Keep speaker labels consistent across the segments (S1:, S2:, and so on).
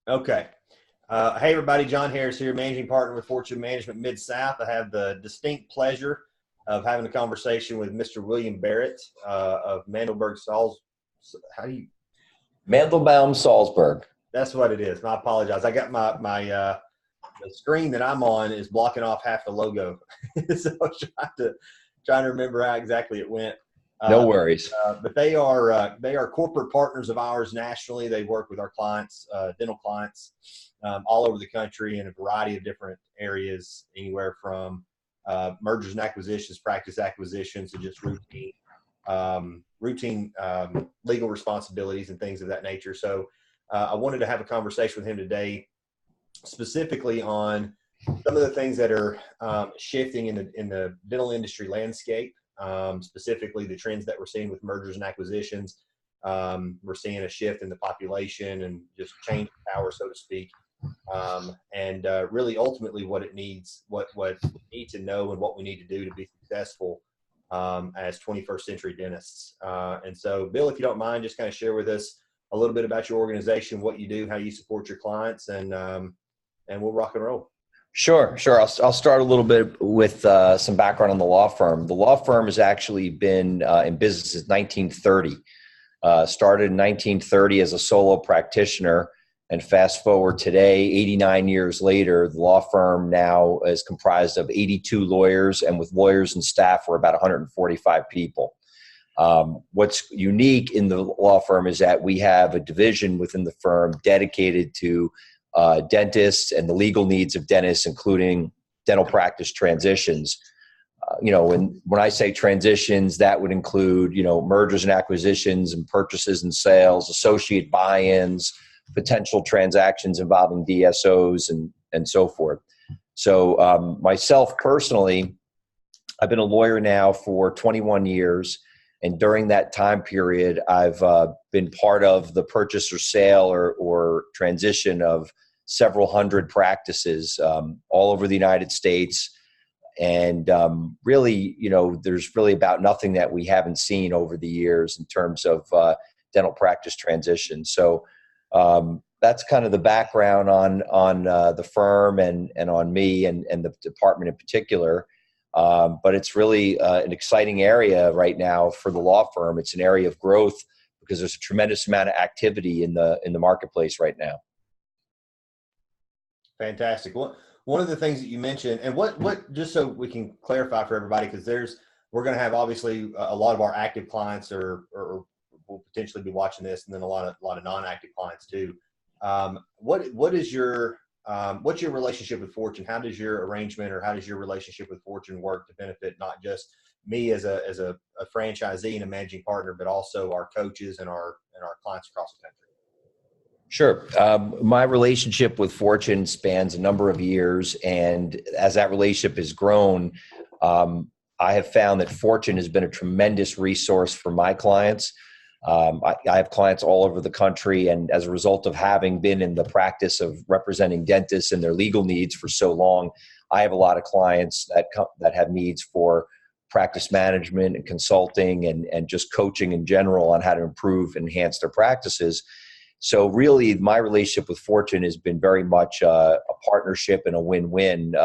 S1: Okay. Hey, everybody. John Harris here, managing partner with Fortune Management Mid-South. I have the distinct pleasure of having a conversation with Mr. William Barrett of Mandelberg Sauls. How do you?
S2: Mandelbaum Salzburg.
S1: That's what it is. I apologize. I got the screen that I'm on is blocking off half the logo, so I was trying to remember how exactly it went.
S2: No worries.
S1: But they are corporate partners of ours nationally. They work with our clients, dental clients, all over the country in a variety of different areas, anywhere from mergers and acquisitions, practice acquisitions, to just routine legal responsibilities and things of that nature. So I wanted to have a conversation with him today, specifically on some of the things that are shifting in the dental industry landscape. Specifically the trends that we're seeing with mergers and acquisitions. We're seeing a shift in the population and just change of power, so to speak. And really ultimately what it needs, what we need to know and what we need to do to be successful as 21st century dentists. And so, Bill, if you don't mind, just kind of share with us a little bit about your organization, what you do, how you support your clients, and we'll rock and roll.
S2: Sure. I'll start a little bit with some background on the law firm. The law firm has actually been in business since 1930. Started in 1930 as a solo practitioner, and fast forward today, 89 years later, the law firm now is comprised of 82 lawyers, and with lawyers and staff, we're about 145 people. What's unique in the law firm is that we have a division within the firm dedicated to dentists and the legal needs of dentists, including dental practice transitions. When I say transitions, that would include, mergers and acquisitions and purchases and sales, associate buy-ins, potential transactions involving DSOs and so forth. So myself personally, I've been a lawyer now for 21 years. And during that time period, I've been part of the purchase or sale or transition of several hundred practices all over the United States. And really, there's really about nothing that we haven't seen over the years in terms of dental practice transition. So that's kind of the background on the firm and on me and the department in particular. But it's really an exciting area right now for the law firm. It's an area of growth because there's a tremendous amount of activity in the marketplace right now.
S1: Fantastic. Well, one of the things that you mentioned, and what just so we can clarify for everybody, because we're going to have obviously a lot of our active clients or will potentially be watching this, and then a lot of non-active clients too. What's your relationship with Fortune? How does your arrangement, or how does your relationship with Fortune work to benefit not just me as a franchisee and a managing partner, but also our coaches and our clients across the country?
S2: Sure. My relationship with Fortune spans a number of years, and as that relationship has grown, I have found that Fortune has been a tremendous resource for my clients. I have clients all over the country, and as a result of having been in the practice of representing dentists and their legal needs for so long, I have a lot of clients that have needs for practice management and consulting and just coaching in general on how to improve and enhance their practices. So really, my relationship with Fortune has been very much a partnership and a win-win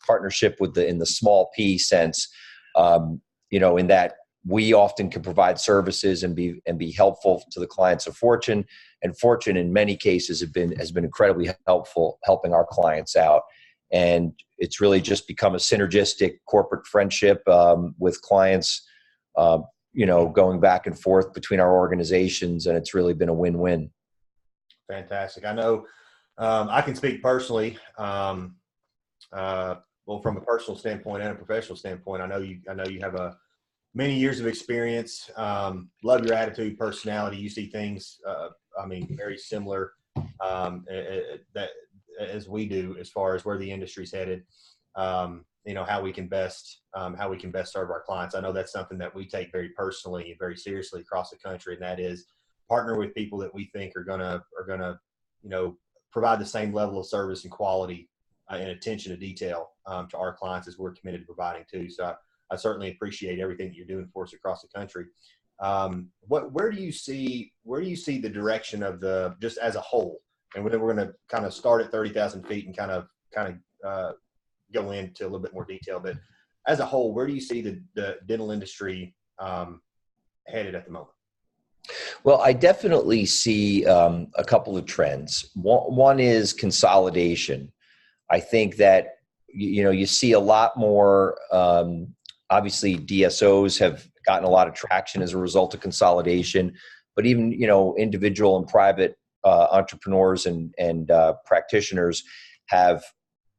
S2: partnership in the small P sense, in that we often can provide services and be helpful to the clients of Fortune, and Fortune in many cases has been incredibly helpful helping our clients out. And it's really just become a synergistic corporate friendship with clients, going back and forth between our organizations, and it's really been a win-win.
S1: Fantastic. I know I can speak personally, well, from a personal standpoint and a professional standpoint. I know you have many years of experience. Love your attitude, personality. You see things, very similar that as we do, as far as where the industry's headed. How we can best serve our clients. I know that's something that we take very personally and very seriously across the country, and that is partner with people that we think are gonna provide the same level of service and quality and attention to detail to our clients as we're committed to providing too. So I certainly appreciate everything that you're doing for us across the country. Where do you see the direction of just as a whole, and then we're going to kind of start at 30,000 feet and kind of go into a little bit more detail. But as a whole, where do you see the dental industry headed at the moment?
S2: Well, I definitely see a couple of trends. One is consolidation. I think that, you see a lot more, obviously DSOs have gotten a lot of traction as a result of consolidation, but even, individual and private entrepreneurs and practitioners have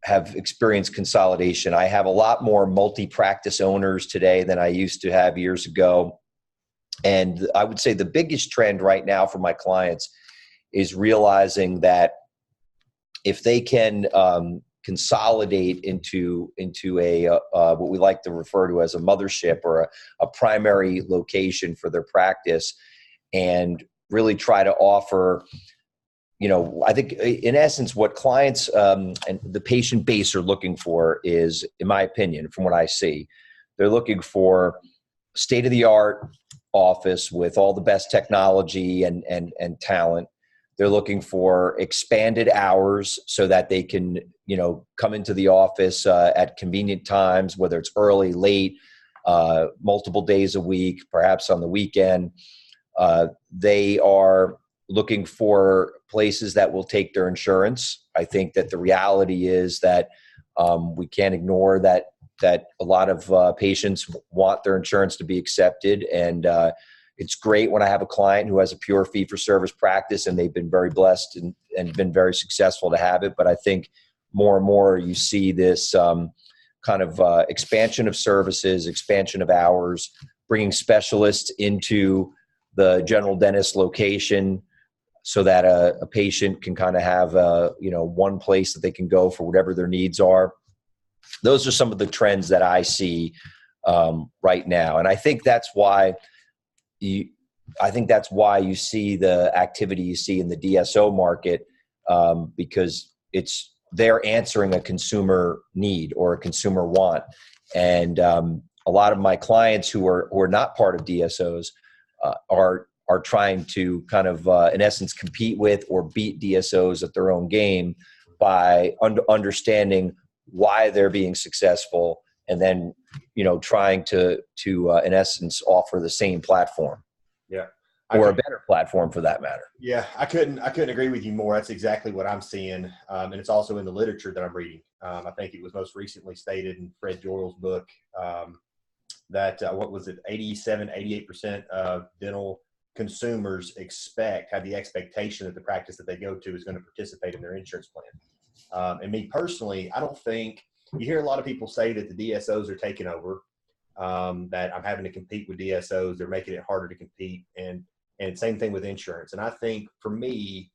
S2: experienced consolidation. I have a lot more multi-practice owners today than I used to have years ago. And I would say the biggest trend right now for my clients is realizing that if they can consolidate into a what we like to refer to as a mothership or a primary location for their practice, and really try to offer, I think in essence what clients and the patient base are looking for is, in my opinion, from what I see, they're looking for state-of-the-art office with all the best technology and talent. They're looking for expanded hours so that they can, come into the office at convenient times, whether it's early, late, multiple days a week, perhaps on the weekend. They are looking for places that will take their insurance. I think that the reality is that we can't ignore that a lot of patients want their insurance to be accepted. And it's great when I have a client who has a pure fee-for-service practice and they've been very blessed and been very successful to have it. But I think more and more you see this kind of expansion of services, expansion of hours, bringing specialists into the general dentist location so that a patient can kind of have one place that they can go for whatever their needs are. Those are some of the trends that I see right now, and I think that's why you see the activity you see in the DSO market, because they're answering a consumer need or a consumer want, and a lot of my clients who are not part of DSOs are trying to kind of in essence compete with or beat DSOs at their own game by understanding why they're being successful, and then trying to in essence offer the same platform, or a better platform for that matter.
S1: Yeah, I couldn't agree with you more. That's exactly what I'm seeing, and it's also in the literature that I'm reading. I think it was most recently stated in Fred Joyle's book that 88% of dental consumers have the expectation that the practice that they go to is going to participate in their insurance plan. And me personally, I don't think you hear a lot of people say that the DSOs are taking over, that I'm having to compete with DSOs. They're making it harder to compete. And same thing with insurance. And I think for me,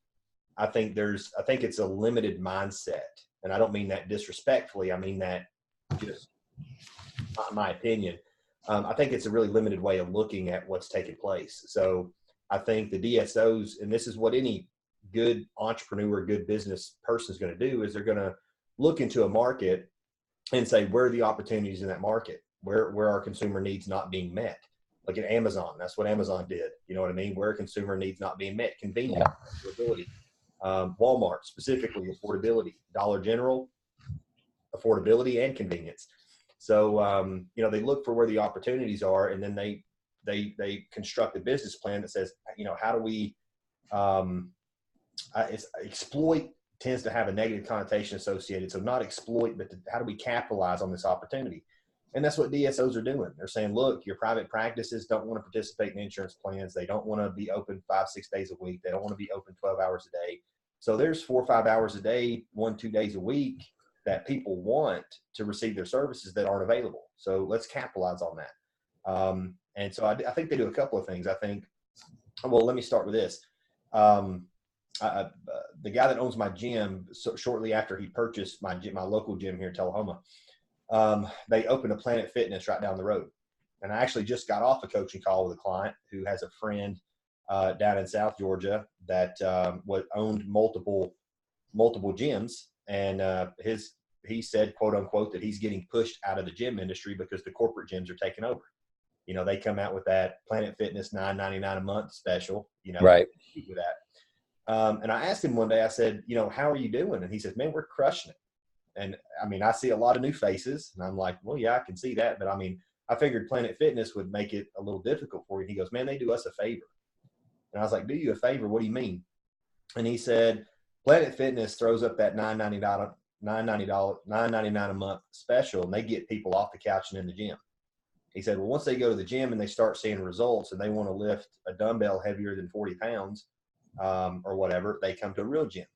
S1: I think it's a limited mindset. And I don't mean that disrespectfully. I mean that just my opinion. I think it's a really limited way of looking at what's taking place. So I think the DSOs, and this is what any good entrepreneur, good business person is going to do, is they're going to look into a market and say, where are the opportunities in that market? Where are consumer needs not being met? Like at Amazon, that's what Amazon did. You know what I mean? Where consumer needs not being met, convenience, affordability. Walmart, specifically affordability. Dollar General, affordability and convenience. So, they look for where the opportunities are, and then they construct a business plan that says, how do we exploit tends to have a negative connotation associated. So not exploit, but how do we capitalize on this opportunity? And that's what DSOs are doing. They're saying, look, your private practices don't want to participate in insurance plans. They don't want to be open 5-6 days a week. They don't want to be open 12 hours a day. So there's 4 or 5 hours a day, 1-2 days a week that people want to receive their services that aren't available. So let's capitalize on that. And so I think they do a couple of things. I think, well, let me start with this. The guy that owns my gym, shortly after he purchased my local gym here in Tullahoma, they opened a Planet Fitness right down the road. And I actually just got off a coaching call with a client who has a friend down in South Georgia that owned multiple gyms. And he said, quote unquote, that he's getting pushed out of the gym industry because the corporate gyms are taking over. They come out with that Planet Fitness $9.99 a month special,
S2: right.
S1: With that. And I asked him one day, I said, you know, how are you doing? And he says, man, we're crushing it. And I mean, I see a lot of new faces, and I'm like, well, yeah, I can see that. But I mean, I figured Planet Fitness would make it a little difficult for you. And he goes, man, they do us a favor. And I was like, do you a favor? What do you mean? And he said, Planet Fitness throws up that $9.99 a month special, and they get people off the couch and in the gym. He said, well, once they go to the gym and they start seeing results and they want to lift a dumbbell heavier than 40 pounds or whatever, they come to a real gym.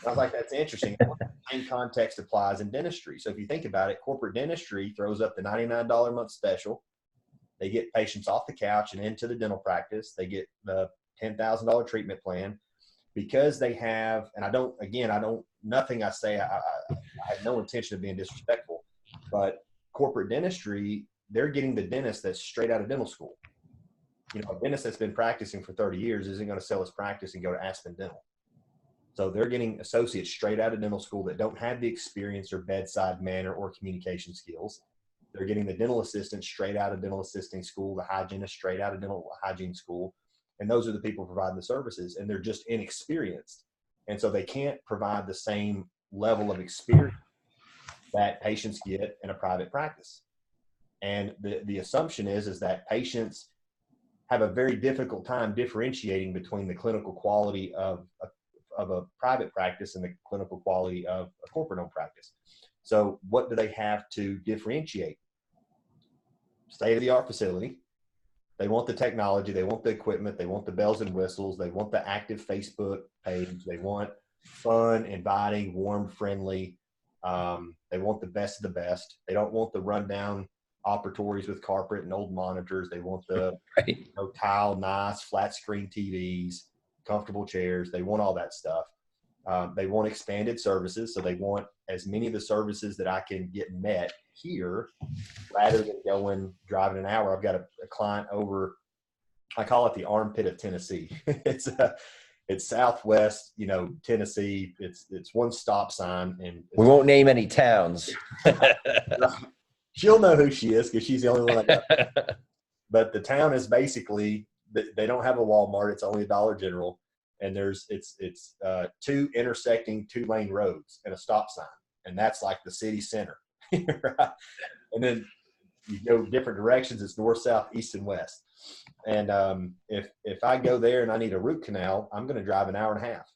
S1: I was like, that's interesting. The same context applies in dentistry. So if you think about it, corporate dentistry throws up the $99 a month special. They get patients off the couch and into the dental practice. They get the $10,000 treatment plan because they have, and nothing I say, I have no intention of being disrespectful, but corporate dentistry, they're getting the dentist that's straight out of dental school. You know, a dentist that's been practicing for 30 years isn't going to sell his practice and go to Aspen Dental. So they're getting associates straight out of dental school that don't have the experience or bedside manner or communication skills. They're getting the dental assistant straight out of dental assisting school, the hygienist straight out of dental hygiene school. And those are the people providing the services, and they're just inexperienced. And so they can't provide the same level of experience that patients get in a private practice. And the assumption is that patients have a very difficult time differentiating between the clinical quality of a private practice and the clinical quality of a corporate-owned practice. So what do they have to differentiate? State-of-the-art facility. They want the technology. They want the equipment. They want the bells and whistles. They want the active Facebook page. They want fun, inviting, warm, friendly. They want the best of the best. They don't want the rundown operatories with carpet and old monitors. They want the tile, nice, flat screen TVs, comfortable chairs. They want all that stuff. They want expanded services. So they want as many of the services that I can get met here rather than driving an hour. I've got a client over, I call it the armpit of Tennessee. It's Southwest, Tennessee. It's one stop sign. And
S2: we won't name any towns.
S1: She'll know who she is because she's the only one I got. But the town is basically, they don't have a Walmart. It's only a Dollar General. And it's two intersecting 2-lane roads and a stop sign. And that's like the city center. Right? And then you go different directions. It's north, south, east, and west. And if I go there and I need a root canal, I'm going to drive an hour and a half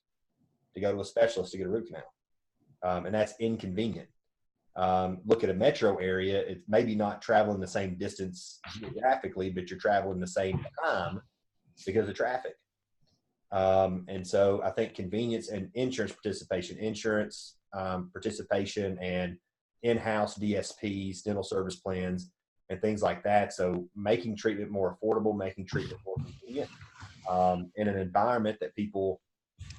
S1: to go to a specialist to get a root canal. And that's inconvenient. Look at a metro area, it's maybe not traveling the same distance geographically, but you're traveling the same time because of traffic. And so I think convenience and insurance participation and in-house DSPs, dental service plans, and things like that. So making treatment more affordable, making treatment more convenient in an environment that people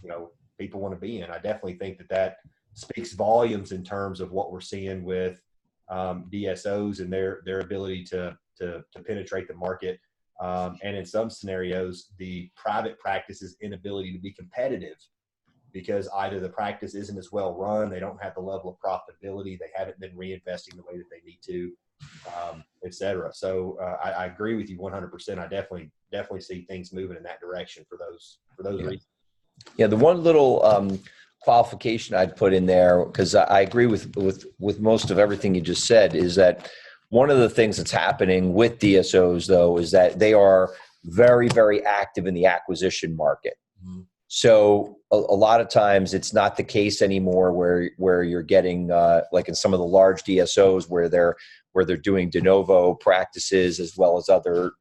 S1: want to be in. I definitely think that speaks volumes in terms of what we're seeing with DSOs and their ability to penetrate the market. And in some scenarios, the private practice's inability to be competitive because either the practice isn't as well run, they don't have the level of profitability, they haven't been reinvesting the way that they need to, et cetera. So I agree with you 100%. I definitely see things moving in that direction for those reasons.
S2: Yeah, the one little qualification I'd put in there, because I agree with most of everything you just said, is that one of the things that's happening with DSOs, though, is that they are very, very active in the acquisition market. Mm-hmm. So a lot of times it's not the case anymore where you're getting like in some of the large DSOs where they're doing de novo practices as well as other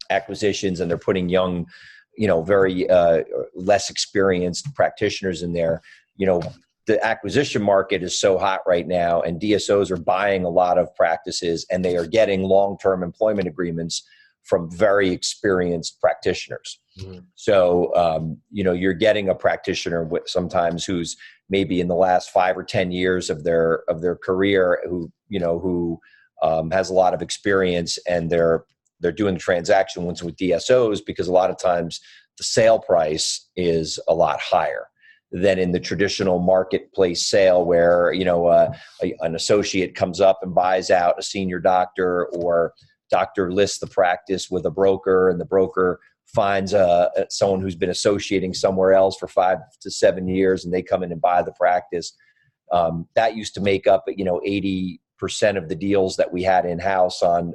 S2: acquisitions, and they're putting young, very less experienced practitioners in there. The acquisition market is so hot right now, and DSOs are buying a lot of practices, and they are getting long-term employment agreements from very experienced practitioners. Mm-hmm. So, you're getting a practitioner sometimes who's maybe in the last 5 or 10 years of their career who has a lot of experience, and they're doing transactions with DSOs because a lot of times the sale price is a lot higher than in the traditional marketplace sale where, an associate comes up and buys out a senior doctor, or doctor lists the practice with a broker, and the broker finds someone who's been associating somewhere else for 5 to 7 years, and they come in and buy the practice. That used to make up, 80% of the deals that we had in-house on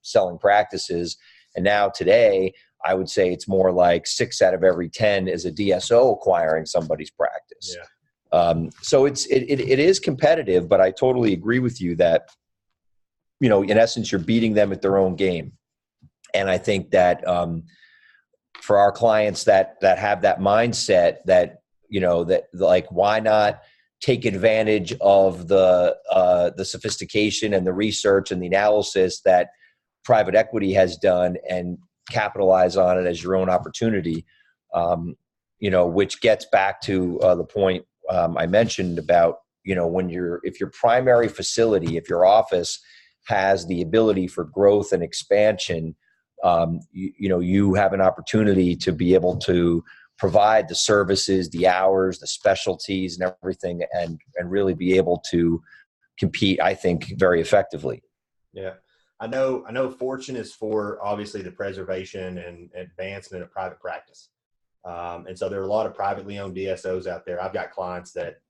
S2: selling practices. And now today, I would say it's more like 6 out of every 10 is a DSO acquiring somebody's practice.
S1: Yeah.
S2: So it is competitive, but I totally agree with you that, in essence, you're beating them at their own game. And I think that for our clients that have that mindset that, that like, why not take advantage of the sophistication and the research and the analysis that private equity has done and capitalize on it as your own opportunity, which gets back to the point I mentioned about, if your primary facility, if your office has the ability for growth and expansion, you have an opportunity to be able to provide the services, the hours, the specialties and everything, and really be able to compete, I think, very effectively.
S1: Yeah. I know Fortune is for obviously the preservation and advancement of private practice. And so there are a lot of privately owned DSOs out there. I've got clients that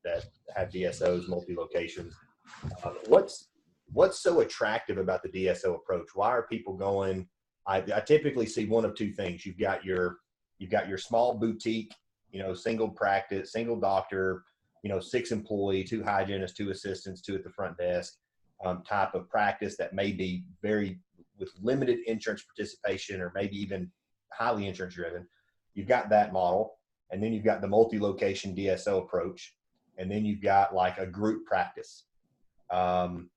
S1: have DSOs, multi-locations. What's so attractive about the DSO approach? Why are people going? I typically see one of two things. You've got your small boutique, single practice, single doctor, 6 employee, 2 hygienists, 2 assistants, 2 at the front desk, type of practice that may be with limited insurance participation or maybe even highly insurance driven. You've got that model, and then you've got the multi-location DSO approach, and then you've got like a group practice. Would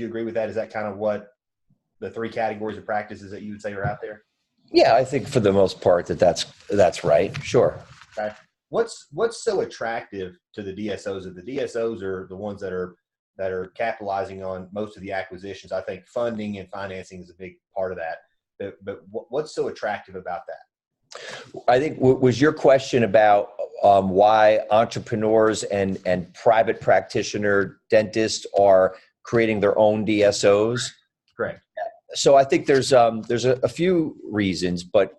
S1: you agree with that? Is that kind of what the 3 categories of practices that you would say are out there?
S2: Yeah, I think for the most part that's right. Sure.
S1: Okay. What's so attractive to the DSOs? The DSOs are the ones that are capitalizing on most of the acquisitions. I think funding and financing is a big part of that. But what's so attractive about that?
S2: I think was your question about why entrepreneurs and private practitioner dentists are creating their own DSOs?
S1: Correct.
S2: So I think there's a few reasons, but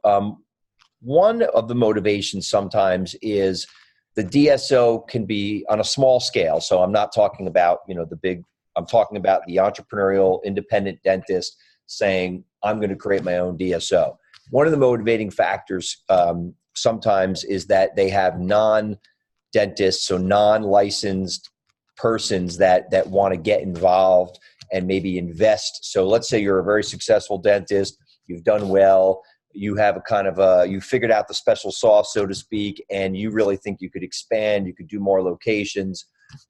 S2: one of the motivations sometimes is the DSO can be on a small scale. So I'm not talking about I'm talking about the entrepreneurial independent dentist saying, I'm going to create my own DSO. One of the motivating factors sometimes is that they have non-dentists, so non-licensed persons that want to get involved and maybe invest. So let's say you're a very successful dentist, you've done well, you have you figured out the special sauce, so to speak, and you really think you could expand, you could do more locations.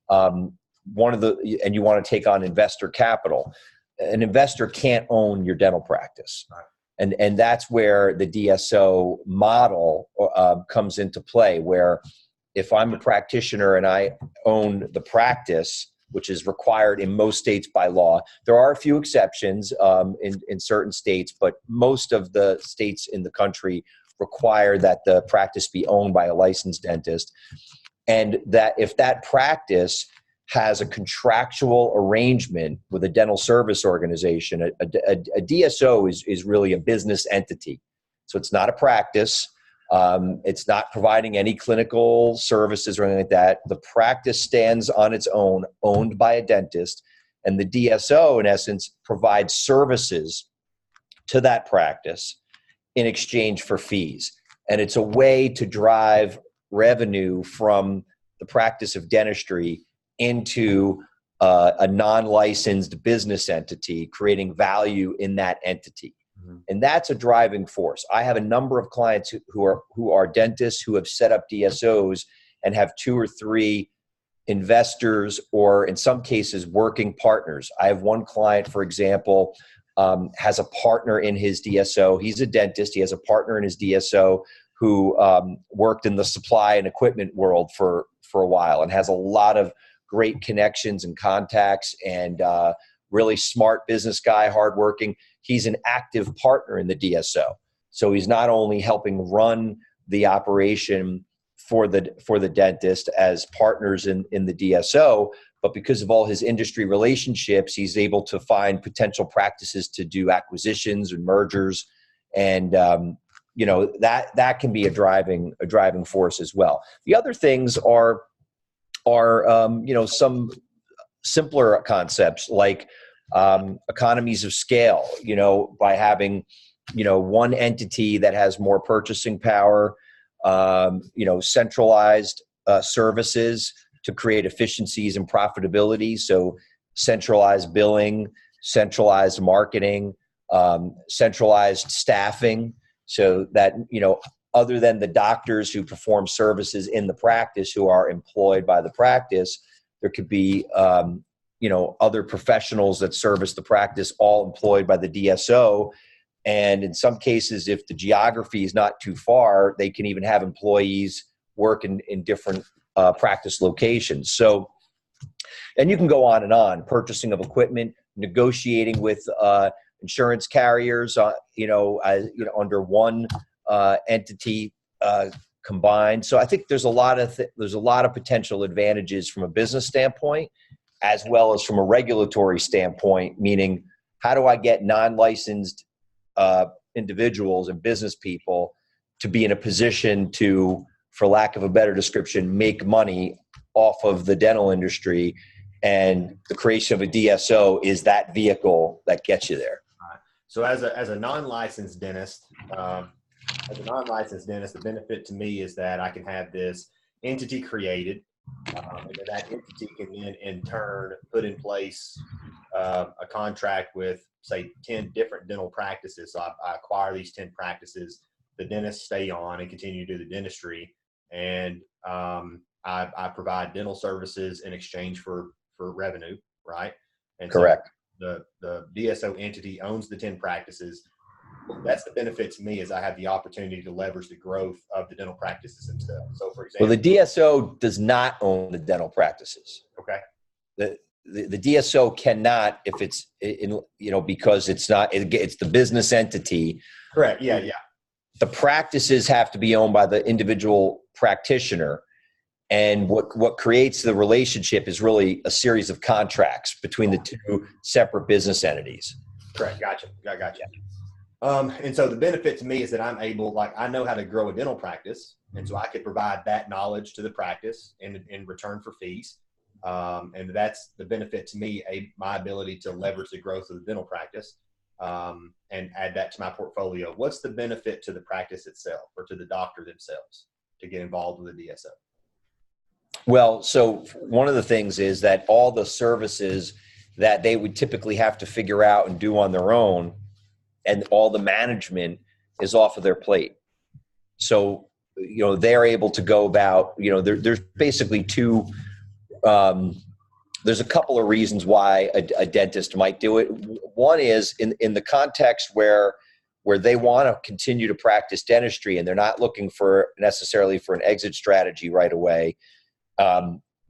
S2: And you want to take on investor capital. An investor can't own your dental practice.
S1: Right.
S2: And that's where the DSO model comes into play, where if I'm a practitioner and I own the practice, which is required in most states by law, there are a few exceptions in certain states, but most of the states in the country require that the practice be owned by a licensed dentist. And that if that practice has a contractual arrangement with a dental service organization, a DSO is really a business entity. So it's not a practice. It's not providing any clinical services or anything like that. The practice stands on its own, owned by a dentist, and the DSO, in essence, provides services to that practice in exchange for fees. And it's a way to drive revenue from the practice of dentistry into a non-licensed business entity, creating value in that entity. Mm-hmm. And that's a driving force. I have a number of clients who are dentists who have set up DSOs and have 2 or 3 investors, or in some cases, working partners. I have one client, for example, has a partner in his DSO. He's a dentist. He has a partner in his DSO who worked in the supply and equipment world for a while and has a lot of great connections and contacts, and really smart business guy, hardworking. He's an active partner in the DSO. So he's not only helping run the operation for the dentist as partners in the DSO, but because of all his industry relationships, he's able to find potential practices to do acquisitions and mergers. And, that can be a driving force as well. The other things are some simpler concepts like economies of scale, by having, one entity that has more purchasing power, centralized services to create efficiencies and profitability. So centralized billing, centralized marketing, centralized staffing, so that, other than the doctors who perform services in the practice who are employed by the practice, there could be, other professionals that service the practice, all employed by the DSO. And in some cases, if the geography is not too far, they can even have employees work in different practice locations. So, and you can go on, purchasing of equipment, negotiating with insurance carriers, under one entity combined. So I think there's a lot of potential advantages from a business standpoint, as well as from a regulatory standpoint, meaning how do I get non-licensed individuals and business people to be in a position to, for lack of a better description, make money off of the dental industry, and the creation of a DSO is that vehicle that gets you there.
S1: So as a non-licensed dentist, the benefit to me is that I can have this entity created, and then that entity can then in turn put in place a contract with, say, 10 different dental practices. So I acquire these 10 practices, the dentists stay on and continue to do the dentistry, and I provide dental services in exchange for revenue, right? And
S2: correct.
S1: So the DSO entity owns the 10 practices. That's the benefit to me, is I have the opportunity to leverage the growth of the dental practices themselves. So, for example,
S2: well, the DSO does not own the dental practices.
S1: Okay.
S2: The DSO cannot, if it's because it's not, it's the business entity.
S1: Correct. Yeah.
S2: The practices have to be owned by the individual practitioner. And what creates the relationship is really a series of contracts between the two separate business entities.
S1: Correct. Gotcha. And so the benefit to me is that I'm able, I know how to grow a dental practice. And so I could provide that knowledge to the practice in return for fees. And that's the benefit to me, my ability to leverage the growth of the dental practice and add that to my portfolio. What's the benefit to the practice itself or to the doctor themselves to get involved with a DSO?
S2: Well, so one of the things is that all the services that they would typically have to figure out and do on their own, and all the management is off of their plate. So, they're able to go about, there's basically two, there's a couple of reasons why a dentist might do it. One is in the context where they want to continue to practice dentistry and they're not looking necessarily for an exit strategy right away.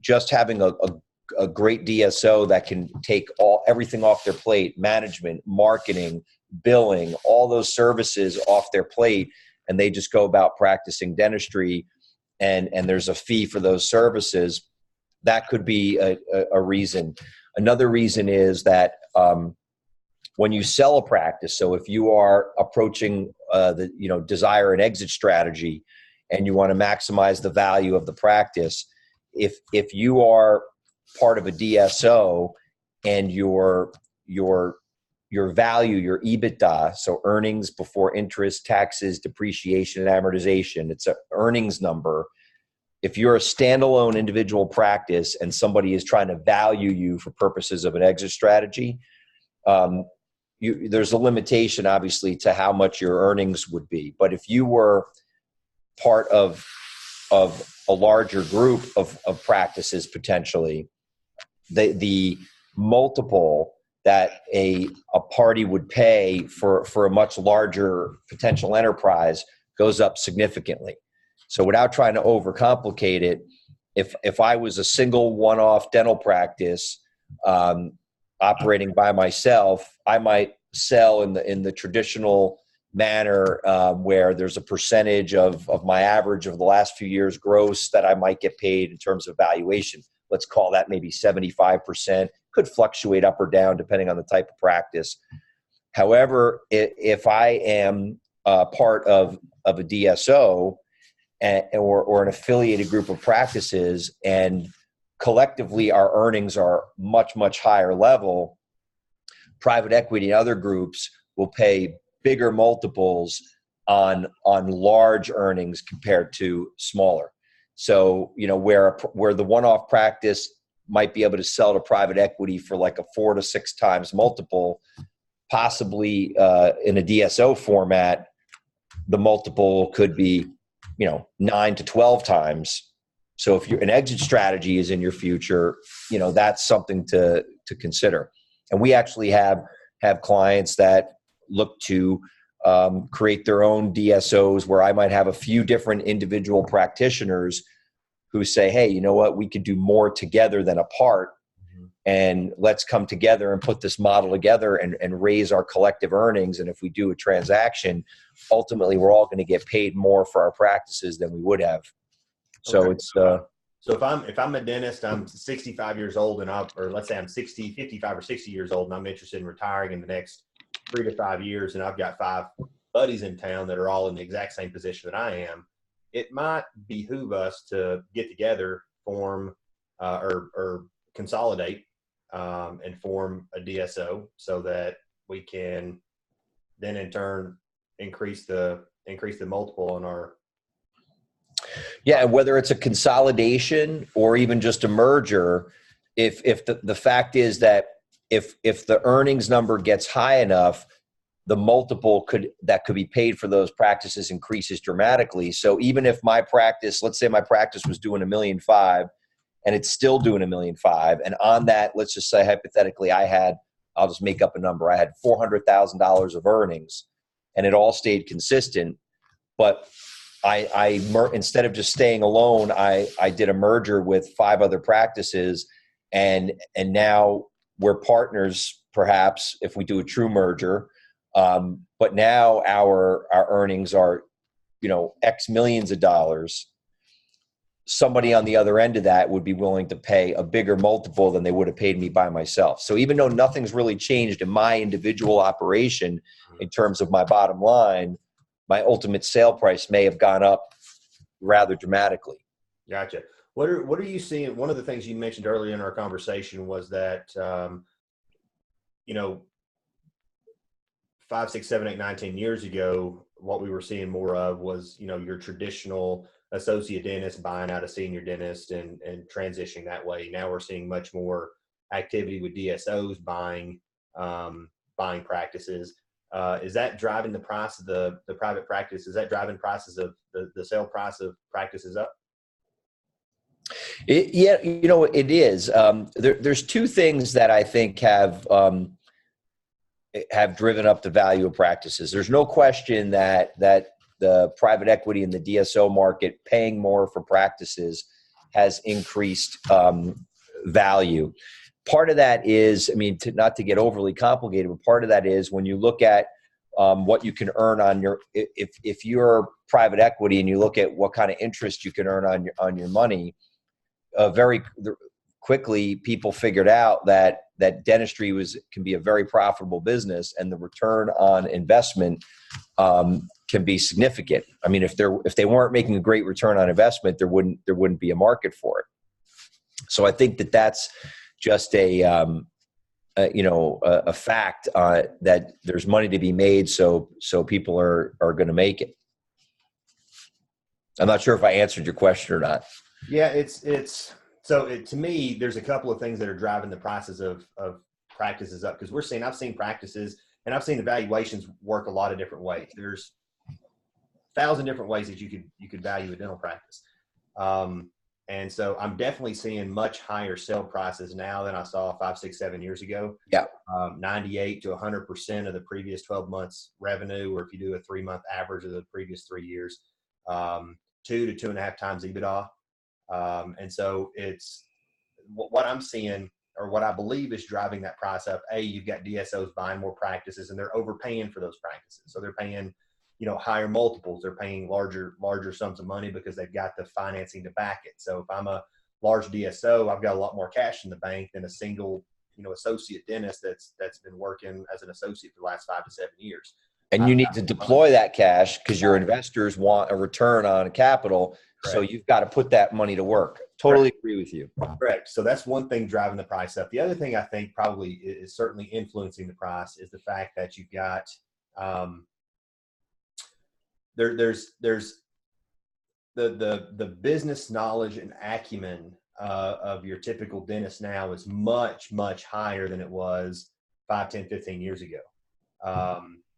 S2: Just having a great DSO that can take everything off their plate, management, marketing, billing, all those services off their plate, and they just go about practicing dentistry, and there's a fee for those services. That could be a reason. Another reason is that when you sell a practice, so if you are approaching desire an exit strategy and you want to maximize the value of the practice, if you are part of a DSO and your value, your EBITDA, so earnings before interest, taxes, depreciation, and amortization, it's an earnings number. If you're a standalone individual practice and somebody is trying to value you for purposes of an exit strategy, there's a limitation, obviously, to how much your earnings would be. But if you were part of a larger group of practices, potentially, the multiple that a party would pay for a much larger potential enterprise goes up significantly. So without trying to overcomplicate it, if I was a single one-off dental practice operating by myself, I might sell in the traditional manner where there's a percentage of my average of the last few years gross that I might get paid in terms of valuation. Let's call that maybe 75%. Could fluctuate up or down depending on the type of practice. However, if I am part of a DSO or an affiliated group of practices, and collectively our earnings are much, much higher level, private equity and other groups will pay bigger multiples on large earnings compared to smaller. So, where the one-off practice might be able to sell to private equity for like a 4 to 6 times multiple, possibly in a DSO format, the multiple could be, 9 to 12 times. So if an exit strategy is in your future, that's something to consider. And we actually have clients that look to create their own DSOs, where I might have a few different individual practitioners who say, hey, you know what, we could do more together than apart. And let's come together and put this model together and raise our collective earnings. And if we do a transaction, ultimately we're all going to get paid more for our practices than we would have. So
S1: Okay.
S2: it's
S1: so if I'm a dentist, I'm 65 years old, or let's say I'm 55 or 60 years old, and I'm interested in retiring in the next 3 to 5 years, and I've got 5 buddies in town that are all in the exact same position that I am, it might behoove us to get together, form or consolidate and form a DSO, so that we can then in turn increase the multiple on our.
S2: Yeah, and whether it's a consolidation or even just a merger, if the fact is that if the earnings number gets high enough, the multiple that could be paid for those practices increases dramatically. So even if my practice, let's say my practice was doing $1.5 million and it's still doing $1.5 million, and on that, let's just say hypothetically, I'll just make up a number, I had $400,000 of earnings, and it all stayed consistent, but instead of just staying alone, I did a merger with 5 other practices, and now we're partners, perhaps, if we do a true merger. But now our earnings are, X millions of dollars. Somebody on the other end of that would be willing to pay a bigger multiple than they would have paid me by myself. So even though nothing's really changed in my individual operation in terms of my bottom line, my ultimate sale price may have gone up rather dramatically.
S1: Gotcha. What are you seeing? One of the things you mentioned earlier in our conversation was that, 5, 6, 7, 8, 9, 10 years ago, what we were seeing more of was, your traditional associate dentist buying out a senior dentist and transitioning that way. Now we're seeing much more activity with DSOs buying practices. Is that driving the price of the private practice? Is that driving prices of the sale price of practices up?
S2: Yeah, it is. There's 2 things that I think have driven up the value of practices. There's no question that the private equity and the DSO market paying more for practices has increased value. Part of that is, not to get overly complicated, but part of that is when you look at what you can earn on if you're private equity and you look at what kind of interest you can earn on your money, very quickly people figured out that dentistry can be a very profitable business, and the return on investment can be significant. If they weren't making a great return on investment, there wouldn't be a market for it. So I think that's just a fact that there's money to be made. So people are going to make it. I'm not sure if I answered your question or not.
S1: Yeah, to me, there's a couple of things that are driving the prices of practices up, because I've seen practices and I've seen evaluations work a lot of different ways. There's 1,000 different ways that you could value a dental practice. And so I'm definitely seeing much higher sale prices now than I saw 5, 6, 7 years ago.
S2: Yeah.
S1: 98 to 100% of the previous 12 months revenue, or if you do a 3-month average of the previous 3 years, 2 to 2.5 times EBITDA. And so it's what I'm seeing, or what I believe is driving that price up. You've got DSOs buying more practices, and they're overpaying for those practices. So they're paying, higher multiples. They're paying larger sums of money because they've got the financing to back it. So if I'm a large DSO, I've got a lot more cash in the bank than a single, associate dentist that's been working as an associate for the last 5 to 7 years.
S2: And you need to deploy that cash because your investors want a return on capital. So
S1: Correct.
S2: you've got to put that money to work. Totally agree with you.
S1: Correct. So that's one thing driving the price up. The other thing I think probably is certainly influencing the price is the fact that you've got there's the business knowledge and acumen of your typical dentist now is much, much higher than it was 5, 10, 15 years ago.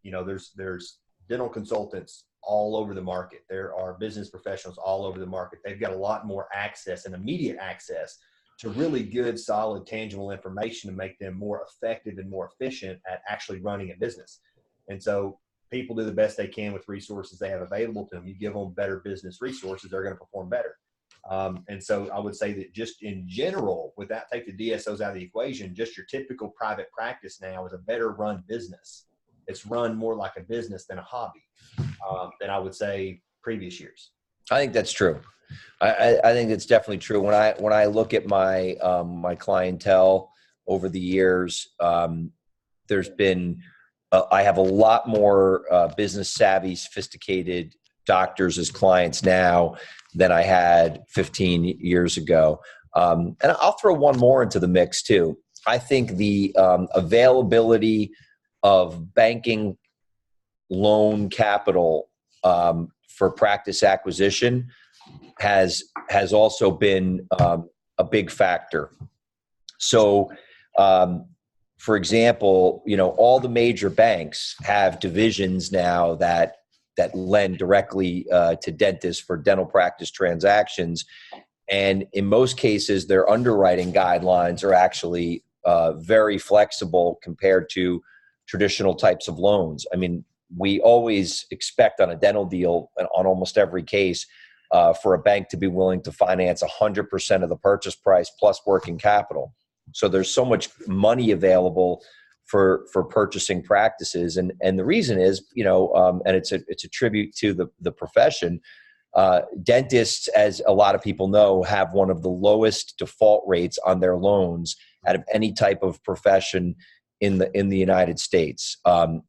S1: You know, there's dental consultants all over the market. There are business professionals all over the market. They've got a lot more access and immediate access to really good, solid, tangible information to make them more effective and more efficient at actually running a business. And so people do the best they can with resources they have available to them. You give them better business resources, they're going to perform better. And so I would say that just in general, without take the DSOs out of the equation, just your typical private practice now is a better run business. It's run more like a business than a hobby than I would say previous years.
S2: I think that's true. I think it's definitely true. When I look at my my clientele over the years, there's been I have a lot more business savvy, sophisticated doctors as clients now than I had 15 years ago. And I'll throw one more into the mix too. I think the availability of banking loan capital for practice acquisition has also been a big factor. So, for example, you know, all the major banks have divisions now that lend directly to dentists for dental practice transactions, and in most cases, their underwriting guidelines are actually very flexible compared to traditional types of loans. I mean, we always expect on a dental deal, on almost every case, for a bank to be willing to finance 100% of the purchase price plus working capital. So there's so much money available for purchasing practices, and the reason is, you know, and it's a tribute to the profession. Dentists, as a lot of people know, have one of the lowest default rates on their loans out of any type of profession in the United States.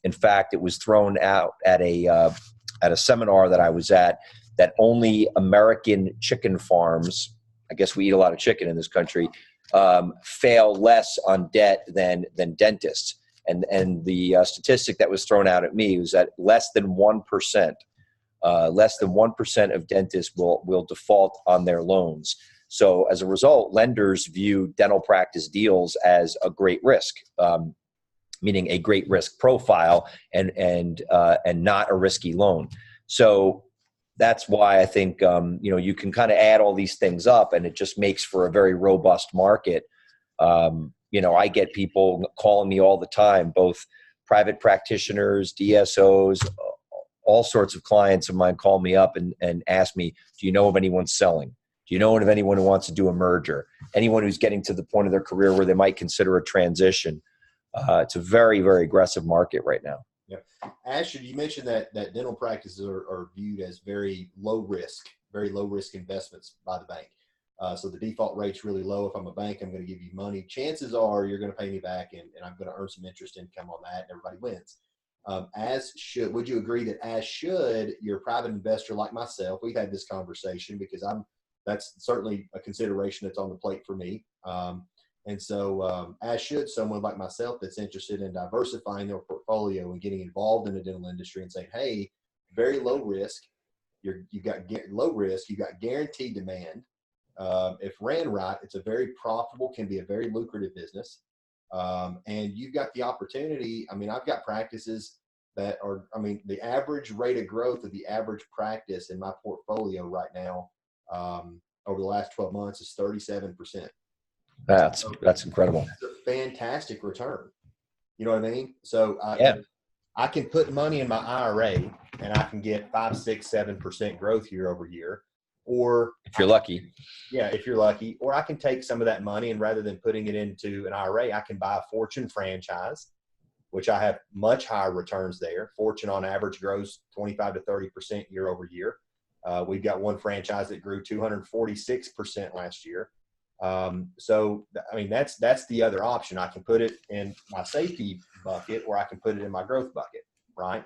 S2: In fact, it was thrown out at a seminar that I was at that only American chicken farms, I guess we eat a lot of chicken in this country, fail less on debt than dentists. And the statistic that was thrown out at me was that less than 1% of dentists will default on their loans. So as a result, lenders view dental practice deals as a great risk, meaning a great risk profile and not a risky loan. So that's why I think you know, you can kind of add all these things up, and it just makes for a very robust market. You know, I get people calling me all the time, both private practitioners, DSOs, all sorts of clients of mine call me up and ask me, do you know of anyone selling? Do you know of anyone who wants to do a merger? Anyone who's getting to the point of their career where they might consider a transition? It's a very, very aggressive market right now.
S1: Yeah. Asher, you mentioned that dental practices are viewed as very low risk investments by the bank. So the default rate's really low. If I'm a bank, I'm going to give you money. Chances are you're going to pay me back, and I'm going to earn some interest income on that, and everybody wins. Would you agree that as should your private investor like myself? We've had this conversation because that's certainly a consideration that's on the plate for me. And so as should someone like myself that's interested in diversifying their portfolio and getting involved in the dental industry and saying, hey, very low risk, you've got low risk, you've got guaranteed demand. If ran right, it's a very profitable, can be a very lucrative business. And you've got the opportunity. I mean, I've got practices that are, I mean, the average rate of growth of the average practice in my portfolio right now over the last 12 months is 37%.
S2: That's incredible.
S1: That's a fantastic return. You know what I mean? So
S2: yeah.
S1: I can put money in my IRA and I can get 5, 6, 7% growth year over year. Or
S2: if you're lucky.
S1: Yeah, if you're lucky. Or I can take some of that money and rather than putting it into an IRA, I can buy a Fortune franchise, which I have much higher returns there. Fortune on average grows 25 to 30% year over year. We've got one franchise that grew 246% last year. So, I mean, that's the other option. I can put it in my safety bucket or I can put it in my growth bucket. right?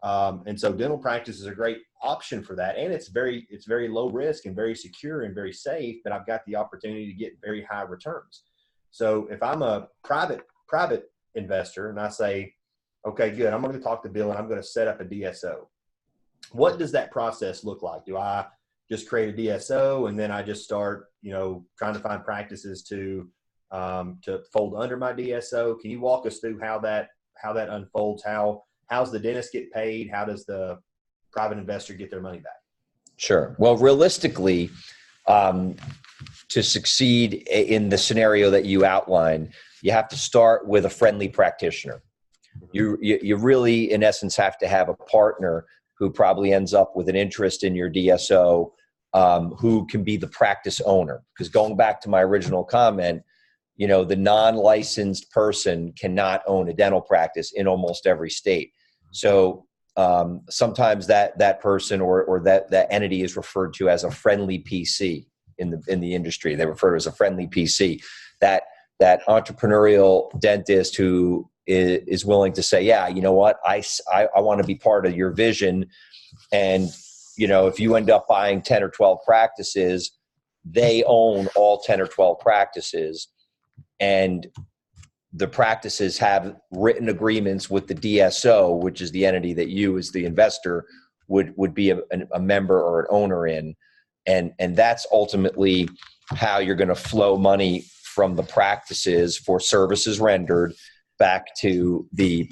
S1: And so dental practice is a great option for that. And it's very low risk and very secure and very safe, but I've got the opportunity to get very high returns. So if I'm a private investor and I say, okay, good, I'm going to talk to Bill and I'm going to set up a DSO. What does that process look like? Do I just create a DSO and then I just start, trying to find practices to fold under my DSO? Can you walk us through how that unfolds? How's the dentist get paid? How does the private investor get their money back?
S2: Sure. Well, realistically, to succeed in the scenario that you outlined, you have to start with a friendly practitioner. You really, in essence, have to have a partner who probably ends up with an interest in your DSO, who can be the practice owner. Because going back to my original comment, the non-licensed person cannot own a dental practice in almost every state. So sometimes that person or that entity is referred to as a friendly PC in the industry. They refer to it as a friendly PC. That entrepreneurial dentist who is willing to say, yeah, you know what, I want to be part of your vision. And, if you end up buying 10 or 12 practices, they own all 10 or 12 practices. And the practices have written agreements with the DSO, which is the entity that you as the investor would be a member or an owner in. And that's ultimately how you're going to flow money from the practices for services rendered back to the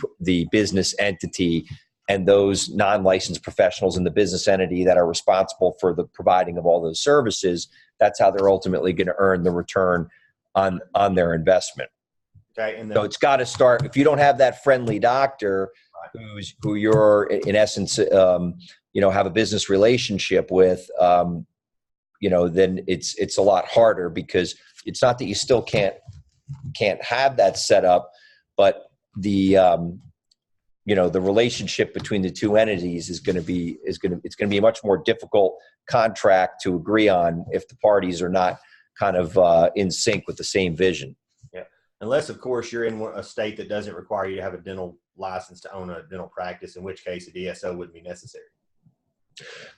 S2: business entity and those non-licensed professionals in the business entity that are responsible for the providing of all those services. That's how they're ultimately going to earn the return on their investment.
S1: Okay. And
S2: so it's got to start. If you don't have that friendly doctor who you're in essence, have a business relationship with, then it's a lot harder, because it's not that you still can't have that set up, but the relationship between the two entities it's going to be a much more difficult contract to agree on if the parties are not kind of in sync with the same vision.
S1: Yeah. Unless, of course, you're in a state that doesn't require you to have a dental license to own a dental practice, in which case a DSO wouldn't be necessary.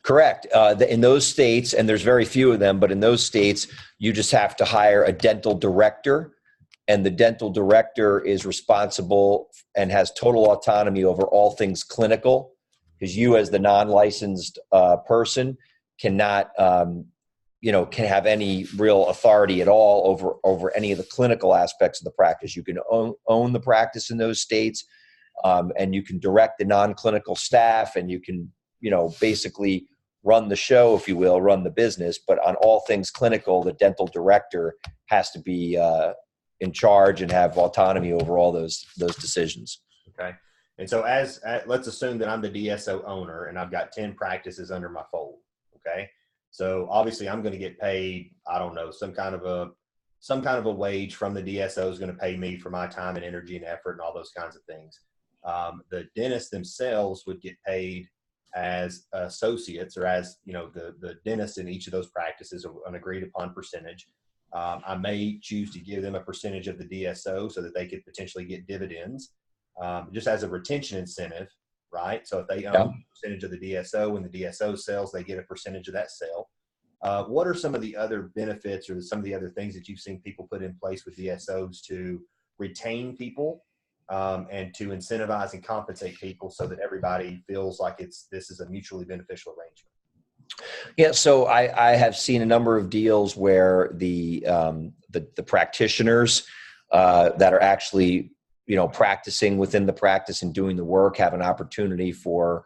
S2: Correct. In those states, and there's very few of them, but in those states, you just have to hire a dental director, and the dental director is responsible and has total autonomy over all things clinical, because you as the non-licensed person cannot can have any real authority at all over any of the clinical aspects of the practice. You can own the practice in those states, and you can direct the non-clinical staff, and you can, basically run the show, if you will, run the business. But on all things clinical, the dental director has to be in charge and have autonomy over all those decisions.
S1: Okay. And so let's assume that I'm the DSO owner and I've got 10 practices under my fold. Okay. So obviously I'm going to get paid, I don't know, some kind of a wage from the DSO is going to pay me for my time and energy and effort and all those kinds of things. The dentists themselves would get paid as associates, or as, the dentist in each of those practices, an agreed upon percentage. I may choose to give them a percentage of the DSO so that they could potentially get dividends, just as a retention incentive, right? So if they own a percentage of the DSO, when the DSO sells, they get a percentage of that sale. What are some of the other benefits or some of the other things that you've seen people put in place with DSOs to retain people and to incentivize and compensate people so that everybody feels like this is a mutually beneficial arrangement?
S2: Yeah, so I have seen a number of deals where the practitioners that are actually practicing within the practice and doing the work have an opportunity for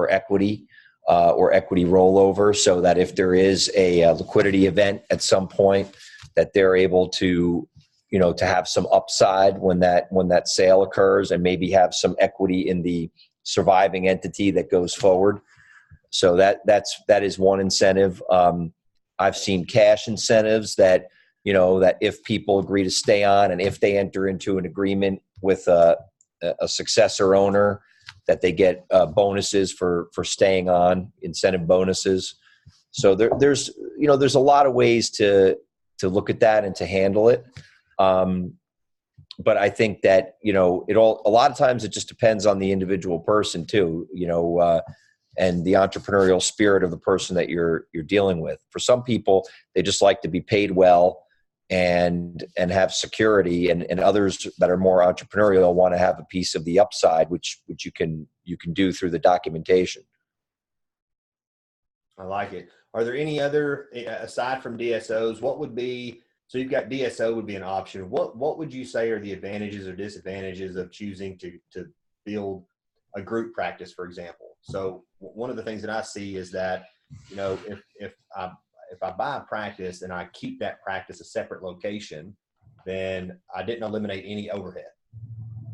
S2: equity or equity rollover, so that if there is a liquidity event at some point, that they're able to to have some upside when that sale occurs, and maybe have some equity in the surviving entity that goes forward. So that is one incentive. I've seen cash incentives that if people agree to stay on, and if they enter into an agreement with a successor owner, that they get bonuses for staying on, incentive bonuses. So there's a lot of ways to look at that and to handle it. but I think that, a lot of times it just depends on the individual person too, and the entrepreneurial spirit of the person that you're dealing with. For some people, they just like to be paid well and have security, and others that are more entrepreneurial want to have a piece of the upside, which you can do through the documentation.
S1: I like it. Are there any other, aside from DSOs, what would be, so you've got DSO would be an option. What would you say are the advantages or disadvantages of choosing to build a group practice, for example? So one of the things that I see is that, if I buy a practice and I keep that practice a separate location, then I didn't eliminate any overhead.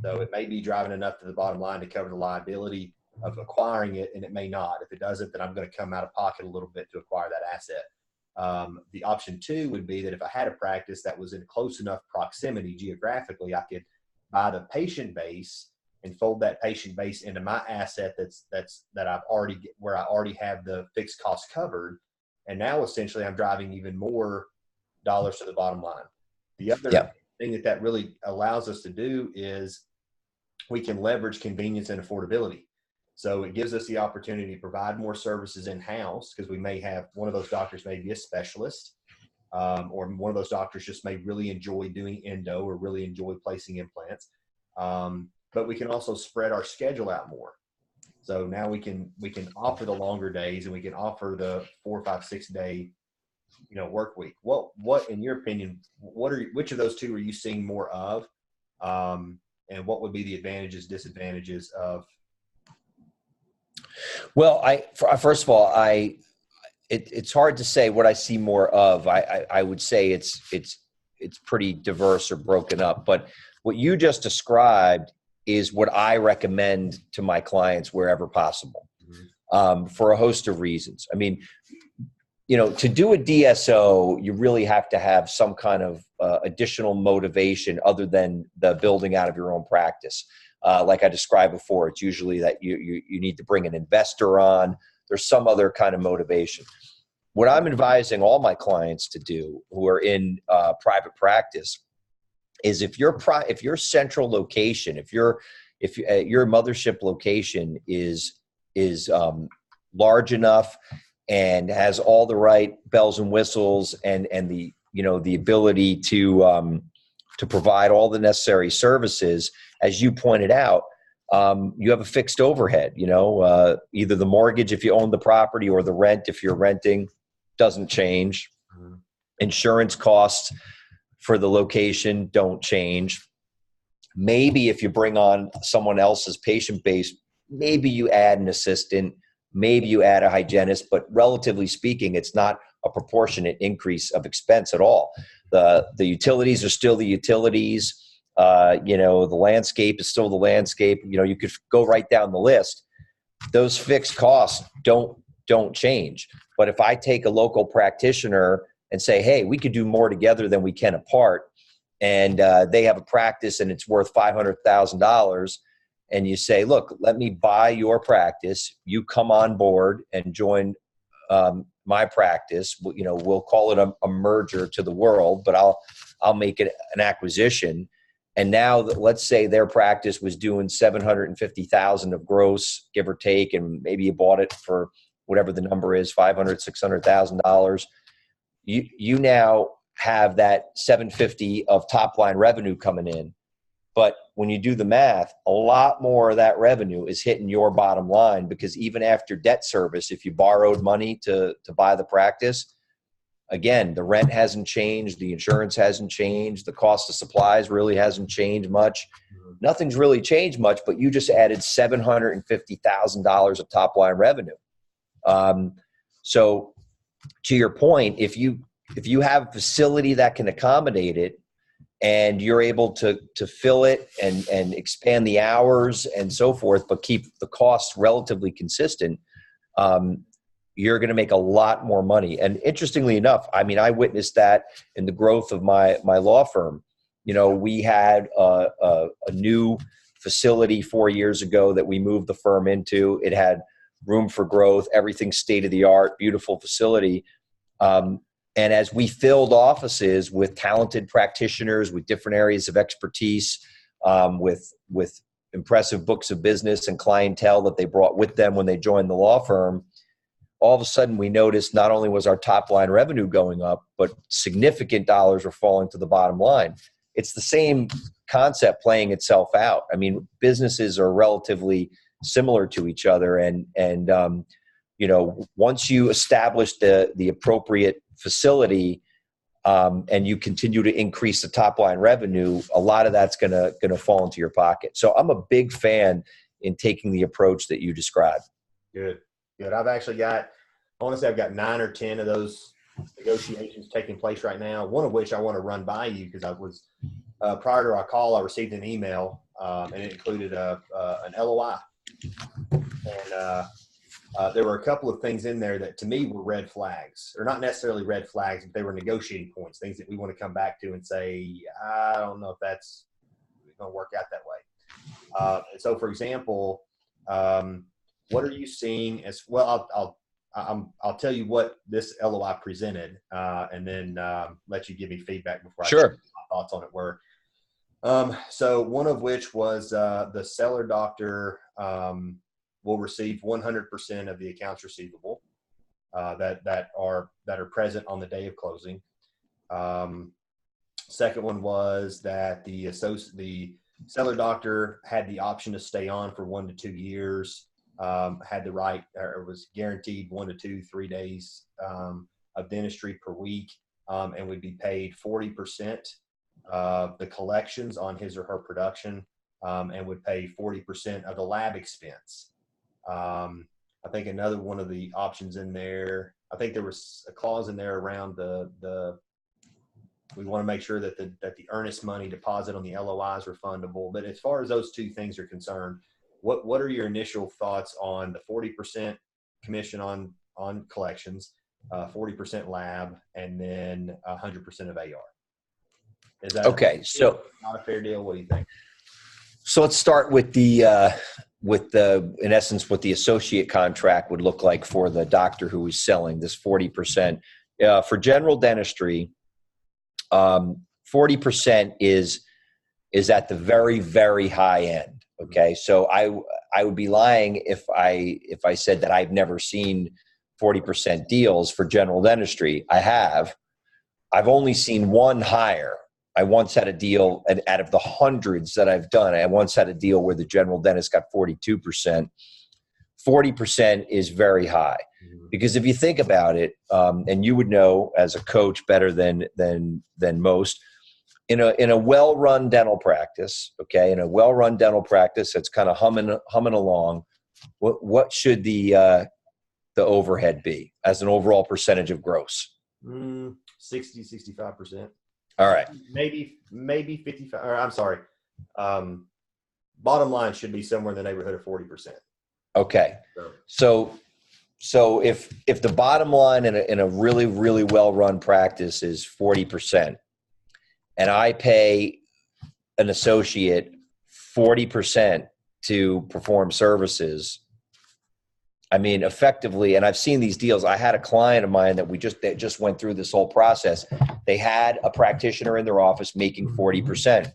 S1: So it may be driving enough to the bottom line to cover the liability of acquiring it, and it may not. If it doesn't, then I'm going to come out of pocket a little bit to acquire that asset. The option two would be that if I had a practice that was in close enough proximity geographically, I could buy the patient base and fold that patient base into my asset that I already have the fixed costs covered. And now essentially I'm driving even more dollars to the bottom line. The other thing that really allows us to do is we can leverage convenience and affordability. So it gives us the opportunity to provide more services in-house, because we may have one of those doctors may be a specialist, or one of those doctors just may really enjoy doing endo or really enjoy placing implants. But we can also spread our schedule out more. So now we can offer the longer days, and we can offer the 4, 5, 6 day, work week. What in your opinion, which of those two are you seeing more of? And what would be the advantages, disadvantages of?
S2: Well, first of all, it's hard to say what I see more of. I would say it's pretty diverse or broken up, but what you just described is what I recommend to my clients wherever possible, for a host of reasons. I mean, to do a DSO, you really have to have some kind of additional motivation other than the building out of your own practice. Like I described before, it's usually that you need to bring an investor on. There's some other kind of motivation. What I'm advising all my clients to do who are in private practice is if your central location, if your mothership location is large enough and has all the right bells and whistles and the the ability to provide all the necessary services, as you pointed out, you have a fixed overhead. Either the mortgage if you own the property or the rent if you're renting doesn't change. Insurance costs for the location don't change. Maybe if you bring on someone else's patient base, maybe you add an assistant, maybe you add a hygienist, but relatively speaking, it's not a proportionate increase of expense at all. The utilities are still the utilities. The landscape is still the landscape. You could go right down the list. Those fixed costs don't change. But if I take a local practitioner and say, hey, we could do more together than we can apart, and they have a practice and it's worth $500,000, and you say, look, let me buy your practice, you come on board and join my practice. We'll call it a merger to the world, but I'll make it an acquisition. And now let's say their practice was doing $750,000 of gross, give or take, and maybe you bought it for whatever the number is, $500,000, $600,000. You now have that $750,000 of top line revenue coming in. But when you do the math, a lot more of that revenue is hitting your bottom line, because even after debt service, if you borrowed money to buy the practice, again, the rent hasn't changed, the insurance hasn't changed, the cost of supplies really hasn't changed much. Nothing's really changed much, but you just added $750,000 of top line revenue. So to your point, if you have a facility that can accommodate it, and you're able to fill it and expand the hours and so forth, but keep the costs relatively consistent, you're going to make a lot more money. And interestingly enough, I witnessed that in the growth of my law firm. We had a new facility 4 years ago that we moved the firm into. It had room for growth, everything state of the art, beautiful facility. And as we filled offices with talented practitioners with different areas of expertise, with impressive books of business and clientele that they brought with them when they joined the law firm, all of a sudden we noticed not only was our top line revenue going up, but significant dollars were falling to the bottom line. It's the same concept playing itself out. I mean, businesses are relatively similar to each other, and once you establish the appropriate facility, and you continue to increase the top line revenue, a lot of that's gonna fall into your pocket. So I'm a big fan in taking the approach that you described.
S1: Good. I've actually got 9 or 10 of those negotiations taking place right now. One of which I want to run by you because I was prior to our call, I received an email and it included an LOI, and there were a couple of things in there that to me were red flags, or not necessarily red flags, but they were negotiating points, things that we want to come back to and say, I don't know if that's going to work out that way. And so, for example, what are you seeing as well? I'll tell you what this LOI presented, and then let you give me feedback before I
S2: Sure.
S1: share my thoughts on it were. So one of which was the seller doctor will receive 100% of the accounts receivable that are present on the day of closing. Second one was that the seller doctor had the option to stay on for 1 to 2 years. Had the right, or was guaranteed 1 to 2, 3 days of dentistry per week, and would be paid 40% of the collections on his or her production, and would pay 40% of the lab expense. I think another one of the options in there, I think there was a clause in there around we want to make sure that the earnest money deposit on the LOI is refundable. But as far as those two things are concerned, what are your initial thoughts on the 40% commission on collections, 40% lab, and then 100% of AR? Is that
S2: okay? So
S1: not a fair deal? What do you think?
S2: So let's start with the in essence what the associate contract would look like for the doctor who is selling this 40%. For general dentistry, 40% is at the very, very high end. Okay, so I would be lying if I said that I've never seen 40% deals for general dentistry. I have. I've only seen one higher. I once had a deal, and out of the hundreds that I've done, I once had a deal where the general dentist got 42%. 40% is very high, because if you think about it, and you would know as a coach better than most, in a well-run dental practice, okay, in a well-run dental practice that's kind of humming along, what should the overhead be as an overall percentage of gross?
S1: 65%.
S2: All right.
S1: Maybe 55. Or I'm sorry. Bottom line should be somewhere in the neighborhood of 40%.
S2: Okay. So if the bottom line in a really, really well-run practice is 40%, and I pay an associate 40% to perform services, I mean, effectively, and I've seen these deals. I had a client of mine that just went through this whole process. They had a practitioner in their office making 40%,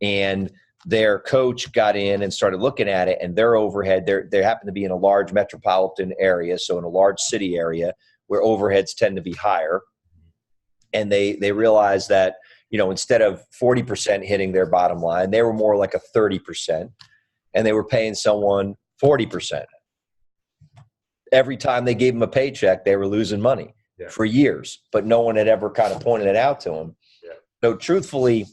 S2: and their coach got in and started looking at it, and their overhead, they happen to be in a large metropolitan area, so in a large city area where overheads tend to be higher. And they realized that, instead of 40% hitting their bottom line, they were more like a 30%, and they were paying someone 40%. Every time they gave them a paycheck, they were losing money for years, but no one had ever kind of pointed it out to them. Yeah. So truthfully,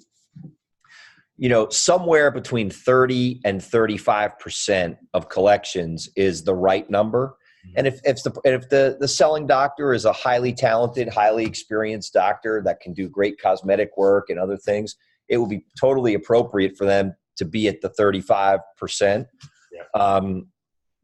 S2: somewhere between 30 and 35% of collections is the right number. And if the selling doctor is a highly talented, highly experienced doctor that can do great cosmetic work and other things, it will be totally appropriate for them to be at the 35%. Yeah.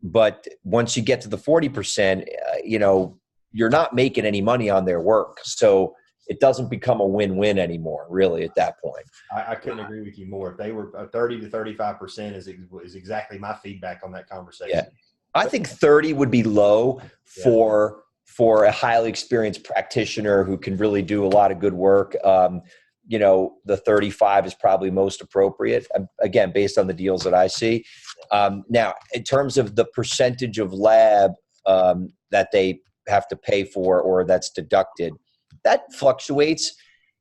S2: But once you get to the 40%, you're not making any money on their work. So it doesn't become a win-win anymore, really, at that point.
S1: I couldn't agree with you more. If they were 30 to 35% is exactly my feedback on that conversation.
S2: Yeah. I think 30 would be low for for a highly experienced practitioner who can really do a lot of good work, the 35 is probably most appropriate, again, based on the deals that I see. Now, in terms of the percentage of lab that they have to pay for or that's deducted, that fluctuates.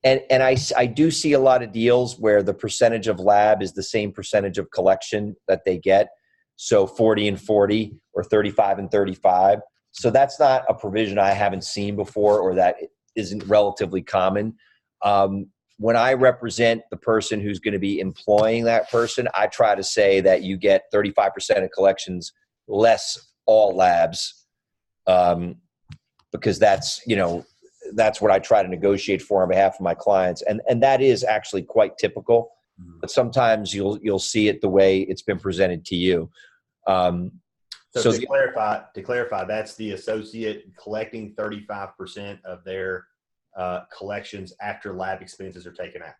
S2: And I do see a lot of deals where the percentage of lab is the same percentage of collection that they get. So 40 and 40 or 35 and 35. So that's not a provision I haven't seen before or that isn't relatively common. When I represent the person who's going to be employing that person, I try to say that you get 35% of collections less all labs, because that's what I try to negotiate for on behalf of my clients. And that is actually quite typical, but sometimes you'll see it the way it's been presented to you.
S1: So to clarify, that's the associate collecting 35% of their collections after lab expenses are taken out.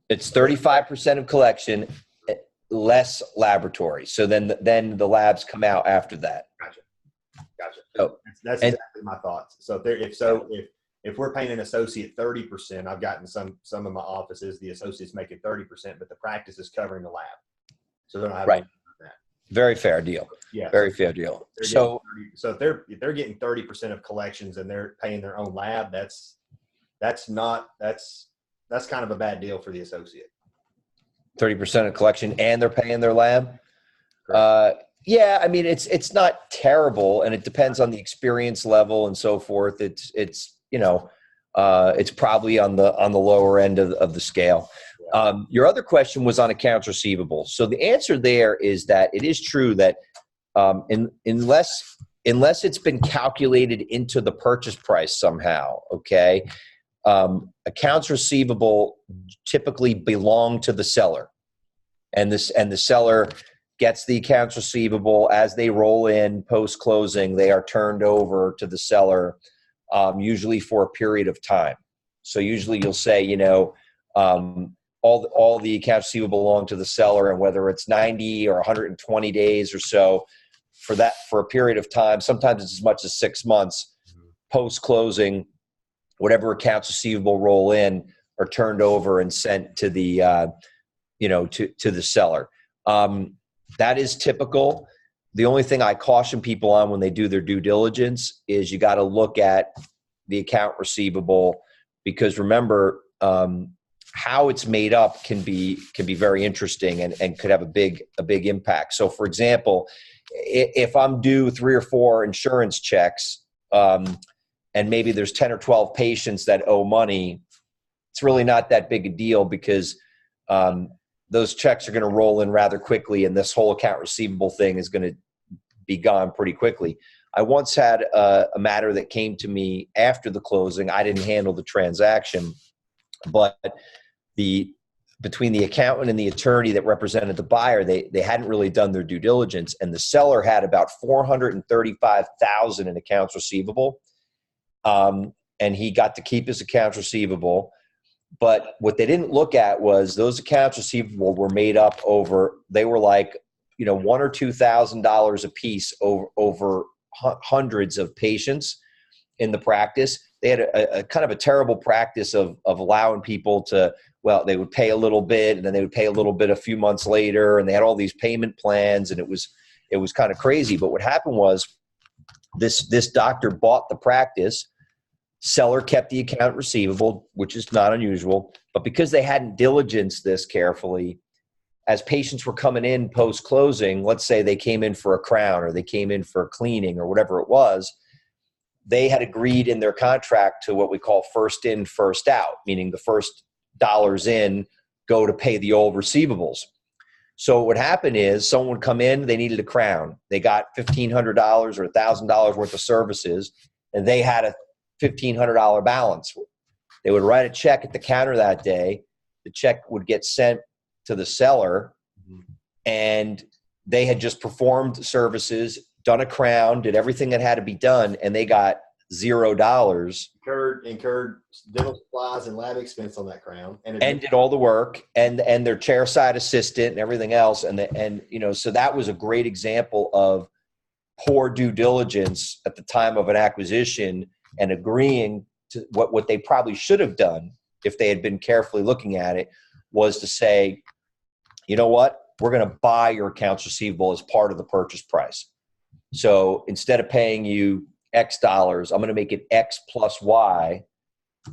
S2: It's 35% of collection less laboratory. So then the labs come out after that.
S1: Gotcha. So, that's exactly my thoughts. So if we're paying an associate 30%, I've gotten some of my offices, the associate's making 30%, but the practice is covering the lab. So they don't have
S2: right.
S1: that.
S2: Very fair deal.
S1: Yeah.
S2: Very fair deal.
S1: So if they're getting 30% of collections and they're paying their own lab, that's kind of a bad deal for the associate.
S2: 30% of collection and they're paying their lab. Yeah, I mean it's not terrible, and it depends on the experience level and so forth. It's probably on the lower end of the scale. Your other question was on accounts receivable. So the answer there is that it is true that unless it's been calculated into the purchase price somehow, okay, accounts receivable typically belong to the seller, and the seller gets the accounts receivable as they roll in post closing. They are turned over to the seller, usually for a period of time. So usually you'll say, all the accounts receivable belong to the seller, and whether it's 90 or 120 days or so, for a period of time, sometimes it's as much as 6 months post closing, whatever accounts receivable roll in are turned over and sent to the to the seller. That is typical. The only thing I caution people on when they do their due diligence is you got to look at the account receivable, because remember, how it's made up can be very interesting and could have a big impact. So for example, if I'm due 3 or 4 insurance checks, and maybe there's 10 or 12 patients that owe money, it's really not that big a deal, because those checks are going to roll in rather quickly, and this whole account receivable thing is going to be gone pretty quickly. I once had a matter that came to me after the closing. I didn't handle the transaction, but between the accountant and the attorney that represented the buyer, they hadn't really done their due diligence, and the seller had about $435,000 in accounts receivable, and he got to keep his accounts receivable. But what they didn't look at was those accounts receivable were made up they were like, $1,000 or $2,000 a piece over hundreds of patients in the practice. They had a kind of a terrible practice of allowing people to, they would pay a little bit and then they would pay a little bit a few months later, and they had all these payment plans, and it was kind of crazy. But what happened was this doctor bought the practice. Seller kept the account receivable, which is not unusual, but because they hadn't diligenced this carefully, as patients were coming in post-closing, let's say they came in for a crown or they came in for a cleaning or whatever it was, they had agreed in their contract to what we call first in, first out, meaning the first dollars in go to pay the old receivables. So what would happen is someone would come in, they needed a crown. They got $1,500 or $1,000 worth of services, and they had a $1,500 balance. They would write a check at the counter that day. The check would get sent to the seller, and they had just performed services, done a crown, did everything that had to be done, and they got $0.
S1: Incurred dental supplies and lab expense on that crown, and
S2: did all the work, and their chairside assistant and everything else, so that was a great example of poor due diligence at the time of an acquisition and agreeing to what they probably should have done if they had been carefully looking at it was to say, you know what, we're going to buy your accounts receivable as part of the purchase price. So instead of paying you X dollars, I'm going to make it X plus Y,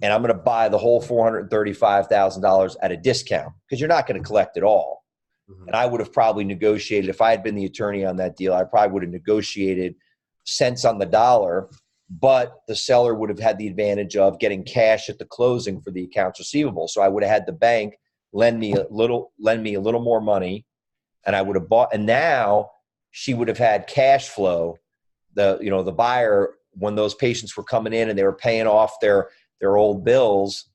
S2: and I'm going to buy the whole $435,000 at a discount because you're not going to collect it all. Mm-hmm. And I would have probably negotiated, if I had been the attorney on that deal, I probably would have negotiated cents on the dollar, but the seller would have had the advantage of getting cash at the closing for the accounts receivable. So I would have had the bank lend me a little more money, and I would have bought, and now she would have had cash flow. The buyer, when those patients were coming in and they were paying off their old bills,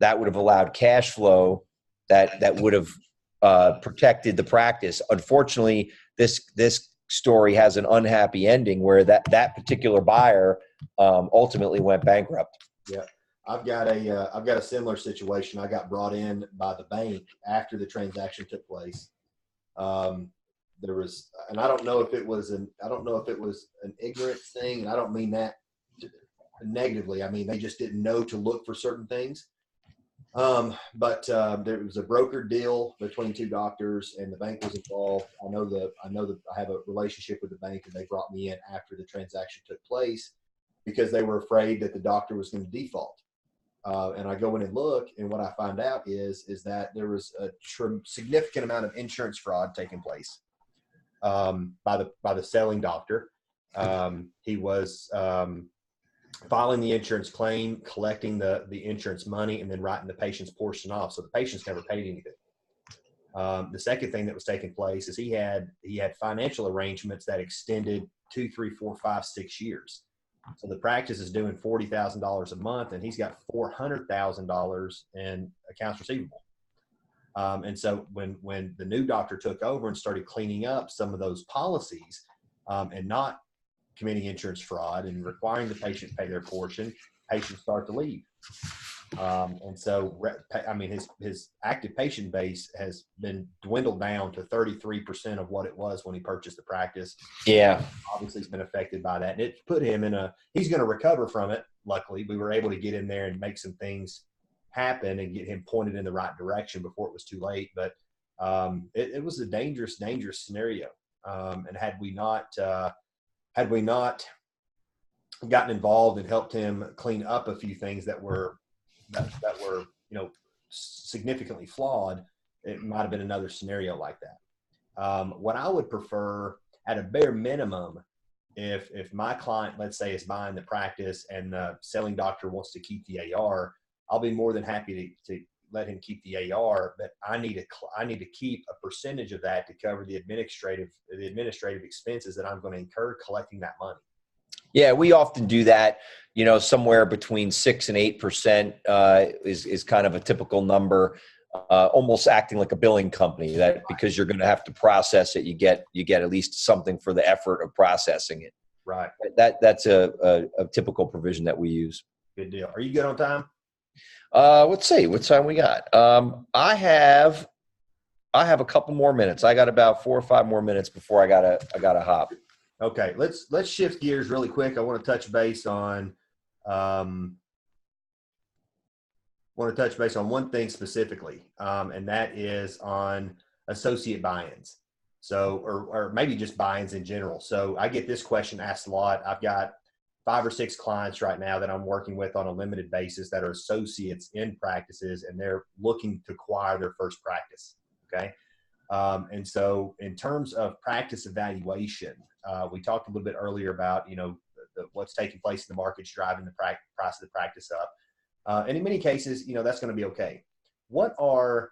S2: that would have allowed cash flow that would have protected the practice. Unfortunately, this story has an unhappy ending where that particular buyer ultimately went bankrupt.
S1: Yeah. I've got a similar situation. I got brought in by the bank after the transaction took place. There was, and I don't know if it was an ignorance thing, and I don't mean that negatively. I mean, they just didn't know to look for certain things. But there was a broker deal between two doctors, and the bank was involved. I know that I have a relationship with the bank, and they brought me in after the transaction took place because they were afraid that the doctor was going to default. And I go in and look, and what I find out is that there was a significant amount of insurance fraud taking place by the selling doctor. He was filing the insurance claim, collecting the insurance money, and then writing the patient's portion off. So the patient's never paid anything. The second thing that was taking place is he had financial arrangements that extended 2, 3, 4, 5, 6 years. So the practice is doing $40,000 a month, and he's got $400,000 in accounts receivable. And so when the new doctor took over and started cleaning up some of those policies and not committing insurance fraud and requiring the patient pay their portion, patients start to leave. And so, I mean, his active patient base has been dwindled down to 33% of what it was when he purchased the practice.
S2: Yeah.
S1: Obviously, he's been affected by that. And it put him he's going to recover from it. Luckily, we were able to get in there and make some things happen and get him pointed in the right direction before it was too late. But it was a dangerous scenario. And had we not gotten involved and helped him clean up a few things that were significantly flawed, it might have been another scenario like that. What I would prefer at a bare minimum, if my client, let's say, is buying the practice and the selling doctor wants to keep the AR, I'll be more than happy to let him keep the AR, but I need to keep a percentage of that to cover the administrative expenses that I'm going to incur collecting that money.
S2: Yeah, we often do that. Somewhere between 6 and 8% is kind of a typical number. Almost acting like a billing company, that because you're going to have to process it, you get at least something for the effort of processing it.
S1: Right.
S2: That's a typical provision that we use.
S1: Good deal. Are you good on time?
S2: Let's see what time we got. I have a couple more minutes. I got about 4 or 5 more minutes before I gotta hop.
S1: Okay, let's shift gears really quick. I want to touch base on one thing specifically, and that is on associate buy-ins. So, or maybe just buy-ins in general. So I get this question asked a lot. I've got 5 or 6 clients right now that I'm working with on a limited basis that are associates in practices, and they're looking to acquire their first practice. Okay. And so in terms of practice evaluation, we talked a little bit earlier about, what's taking place in the markets driving the price of the practice up. And in many cases, that's going to be okay. What are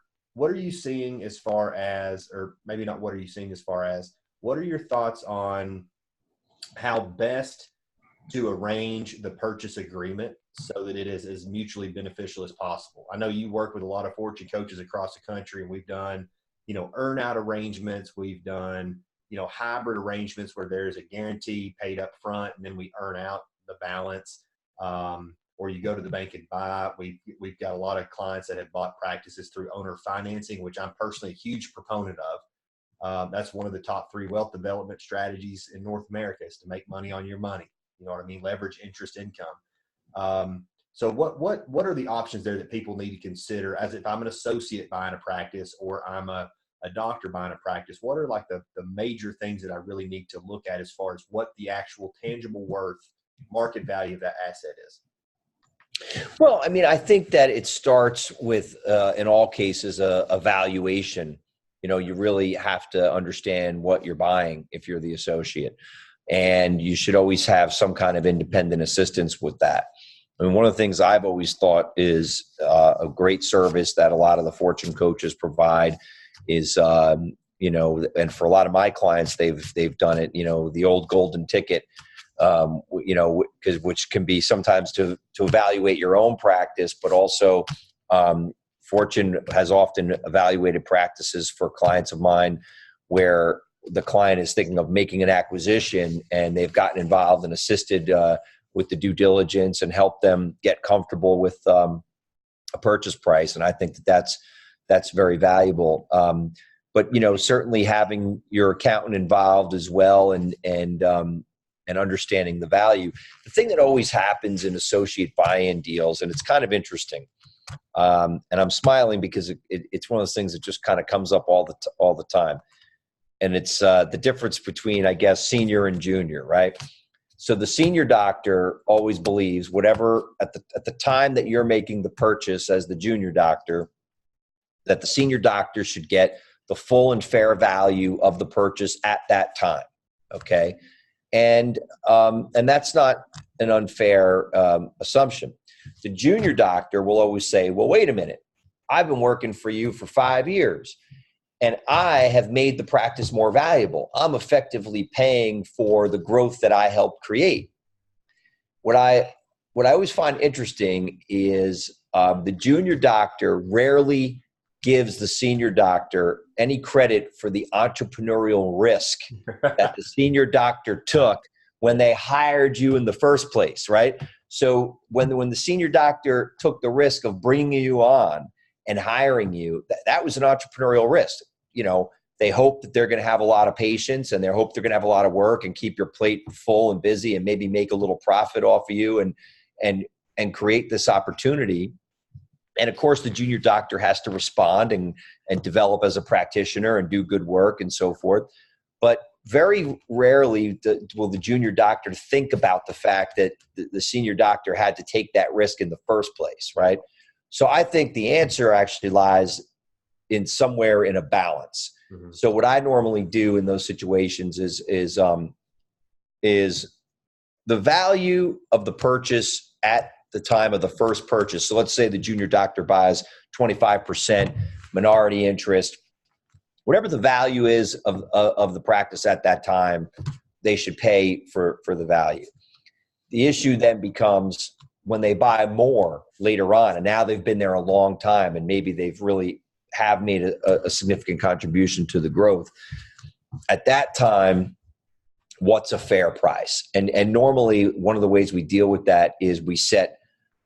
S1: you seeing as far as, or maybe not what are you seeing as far as, what are your thoughts on how best to arrange the purchase agreement so that it is as mutually beneficial as possible? I know you work with a lot of Fortune coaches across the country, and we've done, earn out arrangements. We've done, hybrid arrangements where there's a guarantee paid up front and then we earn out the balance. Or you go to the bank and buy. We've got a lot of clients that have bought practices through owner financing, which I'm personally a huge proponent of. That's one of the top 3 wealth development strategies in North America, is to make money on your money. You know what I mean? Leverage interest income. So what are the options there that people need to consider, as if I'm an associate buying a practice or I'm a doctor buying a practice? What are like the major things that I really need to look at as far as what the actual tangible worth, market value of that asset is?
S2: Well, I mean, I think that it starts with, in all cases, a valuation. You know, you really have to understand what you're buying if you're the associate. And you should always have some kind of independent assistance with that. I mean, one of the things I've always thought is a great service that a lot of the fortune coaches provide is, you know, and for a lot of my clients, they've done it, you know, the old golden ticket, you know, which can be sometimes to evaluate your own practice, but also Fortune has often evaluated practices for clients of mine where the client is thinking of making an acquisition and they've gotten involved and assisted with the due diligence and helped them get comfortable with a purchase price. And I think that's very valuable. But, you know, certainly having your accountant involved as well and understanding the value. The thing that always happens in associate buy-in deals, and it's kind of interesting, and I'm smiling because it's one of those things that just kind of comes up all the time. And it's the difference between, I guess, senior and junior, right? So the senior doctor always believes whatever at the time that you're making the purchase as the junior doctor, that the senior doctor should get the full and fair value of the purchase at that time. Okay. And that's not an unfair assumption. The junior doctor will always say, well, wait a minute, I've been working for you for 5 years and I have made the practice more valuable. I'm effectively paying for the growth that I helped create. What I always find interesting is the junior doctor rarely gives the senior doctor any credit for the entrepreneurial risk that the senior doctor took when they hired you in the first place, right? So when the senior doctor took the risk of bringing you on and hiring you, that was an entrepreneurial risk. You know, they hope that they're going to have a lot of patients and they hope they're going to have a lot of work and keep your plate full and busy and maybe make a little profit off of you and create this opportunity. And of course, the junior doctor has to respond and develop as a practitioner and do good work and so forth. But very rarely will the junior doctor think about the fact that the senior doctor had to take that risk in the first place, right? So I think the answer actually lies in somewhere in a balance. Mm-hmm. So what I normally do in those situations is the value of the purchase at the time of the first purchase. So let's say the junior doctor buys 25% minority interest. Whatever the value is of the practice at that time, they should pay for the value. The issue then becomes when they buy more later on, and now they've been there a long time, and maybe they've really have made a significant contribution to the growth. At that time, what's a fair price? And normally one of the ways we deal with that is we set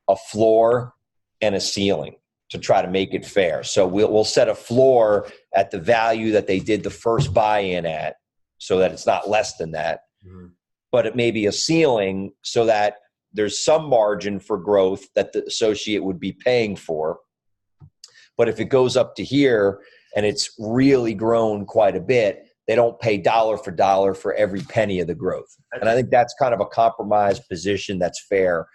S2: a floor and a ceiling to try to make it fair. So we'll set a floor at the value that they did the first buy-in at, so that it's not less than that. Mm-hmm. But it may be a ceiling so that there's some margin for growth that the associate would be paying for. But if it goes up to here and it's really grown quite a bit, they don't pay dollar for dollar for every penny of the growth. And I think that's kind of a compromised position that's fair.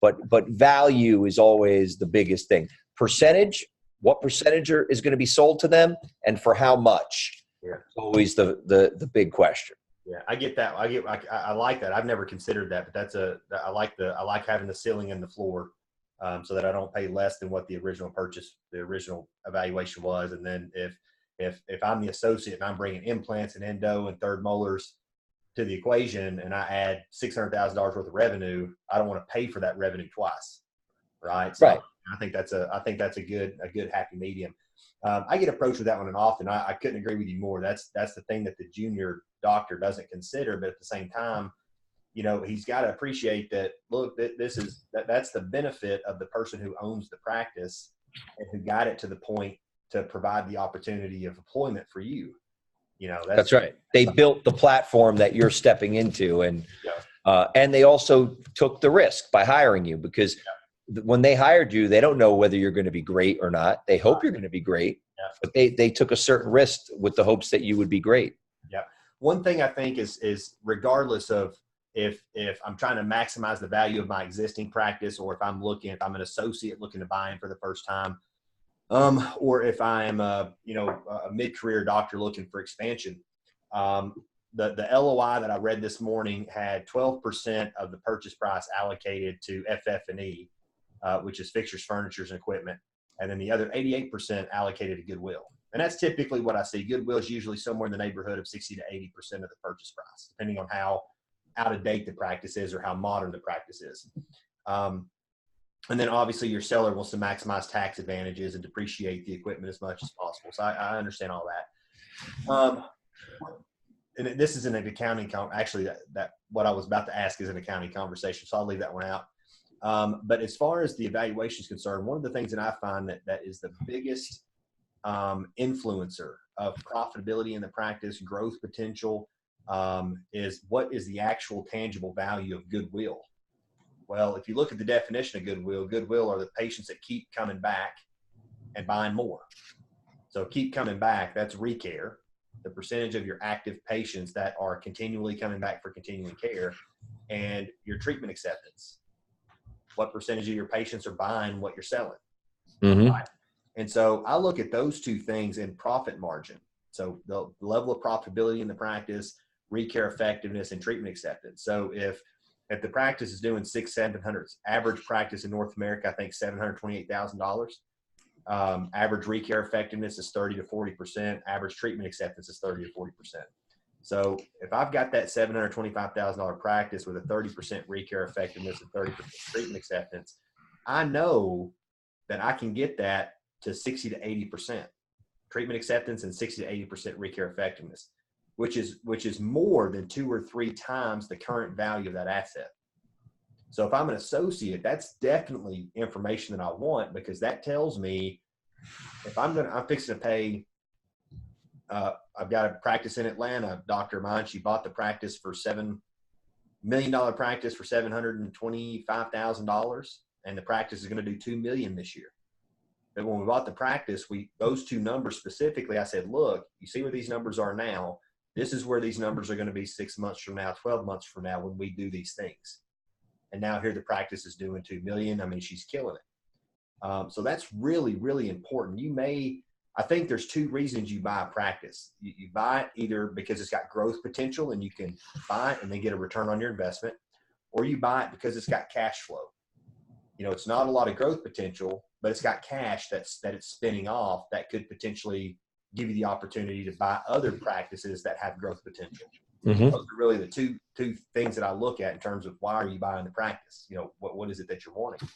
S2: But value is always the biggest thing. Percentage, what percentage is going to be sold to them and for how much? Yeah. Always the big question.
S1: Yeah, I get that. I like that. I've never considered that, but I like having the ceiling and the floor, so that I don't pay less than what the original evaluation was. And then if I'm the associate and I'm bringing implants and endo and third molars to the equation and I add $600,000 worth of revenue, I don't want to pay for that revenue twice, right? So
S2: right.
S1: I think that's a good happy medium. I get approached with that one, and often I couldn't agree with you more. That's the thing that the junior doctor doesn't consider, but at the same time, you know, he's got to appreciate that. Look, that's the benefit of the person who owns the practice and who got it to the point to provide the opportunity of employment for you.
S2: That's right. They built the platform that you're stepping into, and
S1: yeah,
S2: they also took the risk by hiring you, because when they hired you, they don't know whether you're going to be great or not. They hope you're going to be great, but they took a certain risk with the hopes that you would be great.
S1: Yeah. One thing I think is regardless of if I'm trying to maximize the value of my existing practice, or if I'm an associate looking to buy in for the first time, or if I'm a mid-career doctor looking for expansion. The LOI that I read this morning had 12% of the purchase price allocated to FF&E, which is fixtures, furnitures, and equipment, and then the other 88% allocated to goodwill. And that's typically what I see. Goodwill is usually somewhere in the neighborhood of 60 to 80% of the purchase price, depending on how out of date the practice is or how modern the practice is. And then obviously your seller wants to maximize tax advantages and depreciate the equipment as much as possible. So I understand all that. And this is an accounting, actually that what I was about to ask is an accounting conversation. So I'll leave that one out. But as far as the evaluation is concerned, one of the things that I find that is the biggest influencer of profitability in the practice, growth potential, is what is the actual tangible value of goodwill. Well, if you look at the definition of goodwill are the patients that keep coming back and buying more. So keep coming back, that's recare, the percentage of your active patients that are continually coming back for continuing care, and your treatment acceptance. What percentage of your patients are buying what you're selling?
S2: Mm-hmm.
S1: Right? And so I look at those two things in profit margin. So the level of profitability in the practice, recare effectiveness, and treatment acceptance. So if the practice is doing $600-700, average practice in North America, I think $728,000. Average recare effectiveness is 30 to 40%. Average treatment acceptance is 30 to 40%. So if I've got that $725,000 practice with a 30% recare effectiveness and 30% treatment acceptance, I know that I can get that to 60 to 80% treatment acceptance and 60 to 80% recare effectiveness, which is more than 2 or 3 times the current value of that asset. So if I'm an associate, that's definitely information that I want, because that tells me if I'm fixing to pay, I've got a practice in Atlanta, a doctor of mine, she bought the practice for $7 million practice for $725,000, and the practice is going to do $2 million this year. But when we bought the practice, those two numbers specifically, I said, look, you see where these numbers are now? This is where these numbers are going to be 6 months from now, 12 months from now when we do these things. And now here the practice is doing $2 million. I mean, she's killing it. So that's really, really important. I think there's 2 reasons you buy a practice. You buy it either because it's got growth potential and you can buy it and then get a return on your investment, or you buy it because it's got cash flow. It's not a lot of growth potential, but it's got cash that it's spinning off that could potentially give you the opportunity to buy other practices that have growth potential. Mm-hmm. Those are really the two things that I look at in terms of why are you buying the practice? What is it that you're wanting?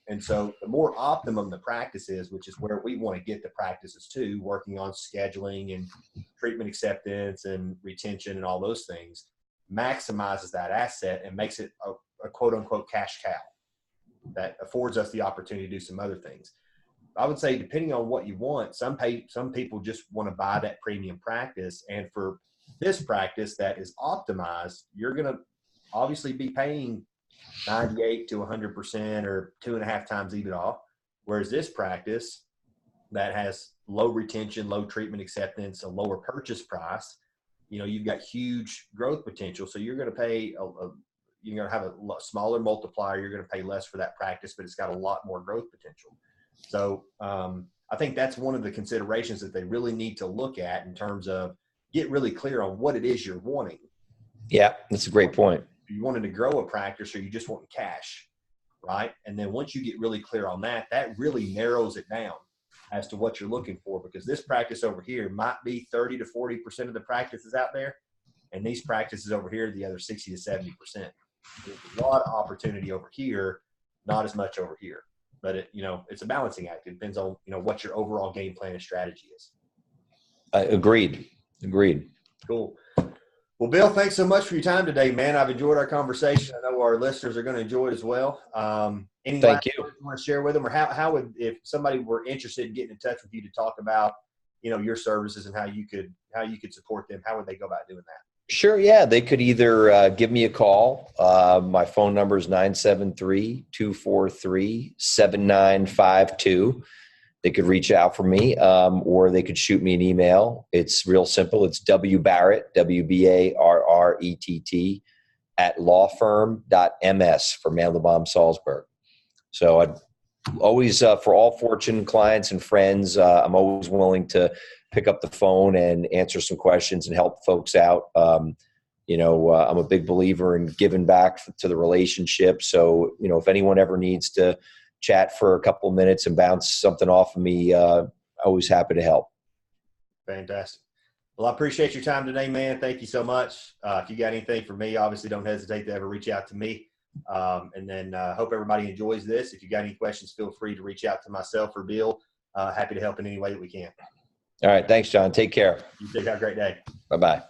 S1: And so the more optimum the practice is, which is where we want to get the practices to, working on scheduling and treatment acceptance and retention and all those things, maximizes that asset and makes it a quote unquote cash cow that affords us the opportunity to do some other things. I would say, depending on what you want, some people just want to buy that premium practice. And for this practice that is optimized, you're going to obviously be paying 98 to 100% or 2.5 times EBITDA. Whereas this practice that has low retention, low treatment acceptance, a lower purchase price, you've got huge growth potential. So you're going to pay you're going to have a smaller multiplier. You're going to pay less for that practice, but it's got a lot more growth potential. So I think that's one of the considerations that they really need to look at in terms of get really clear on what it is you're wanting.
S2: Yeah, that's a great point.
S1: You wanted to grow a practice, or you just want cash, right? And then once you get really clear on that, that really narrows it down as to what you're looking for, because this practice over here might be 30 to 40% of the practices out there, and these practices over here, the other 60 to 70%. There's a lot of opportunity over here, not as much over here. But it's a balancing act. It depends on what your overall game plan and strategy is.
S2: Agreed.
S1: Cool. Well, Bill, thanks so much for your time today, man. I've enjoyed our conversation. I know our listeners are going to enjoy it as well. Any
S2: Thank you.
S1: Want to share with them, or how would, if somebody were interested in getting in touch with you to talk about your services and how you could support them, how would they go about doing that?
S2: Sure. Yeah. They could either give me a call. My phone number is 973-243-7952. They could reach out for me, or they could shoot me an email. It's real simple. It's wbarrett, WBARRETT, @lawfirm.ms for Mandelbaum Salzburg. So I'd always, for all Fortune clients and friends, I'm always willing to pick up the phone and answer some questions and help folks out. I'm a big believer in giving back to the relationship. So, if anyone ever needs to chat for a couple of minutes and bounce something off of me, always happy to help.
S1: Fantastic. Well, I appreciate your time today, man. Thank you so much. If you got anything for me, obviously don't hesitate to ever reach out to me. And then hope everybody enjoys this. If you got any questions, feel free to reach out to myself or Bill. Happy to help in any way that we can.
S2: All right. Thanks, John. Take care.
S1: You too. Have a great day.
S2: Bye-bye.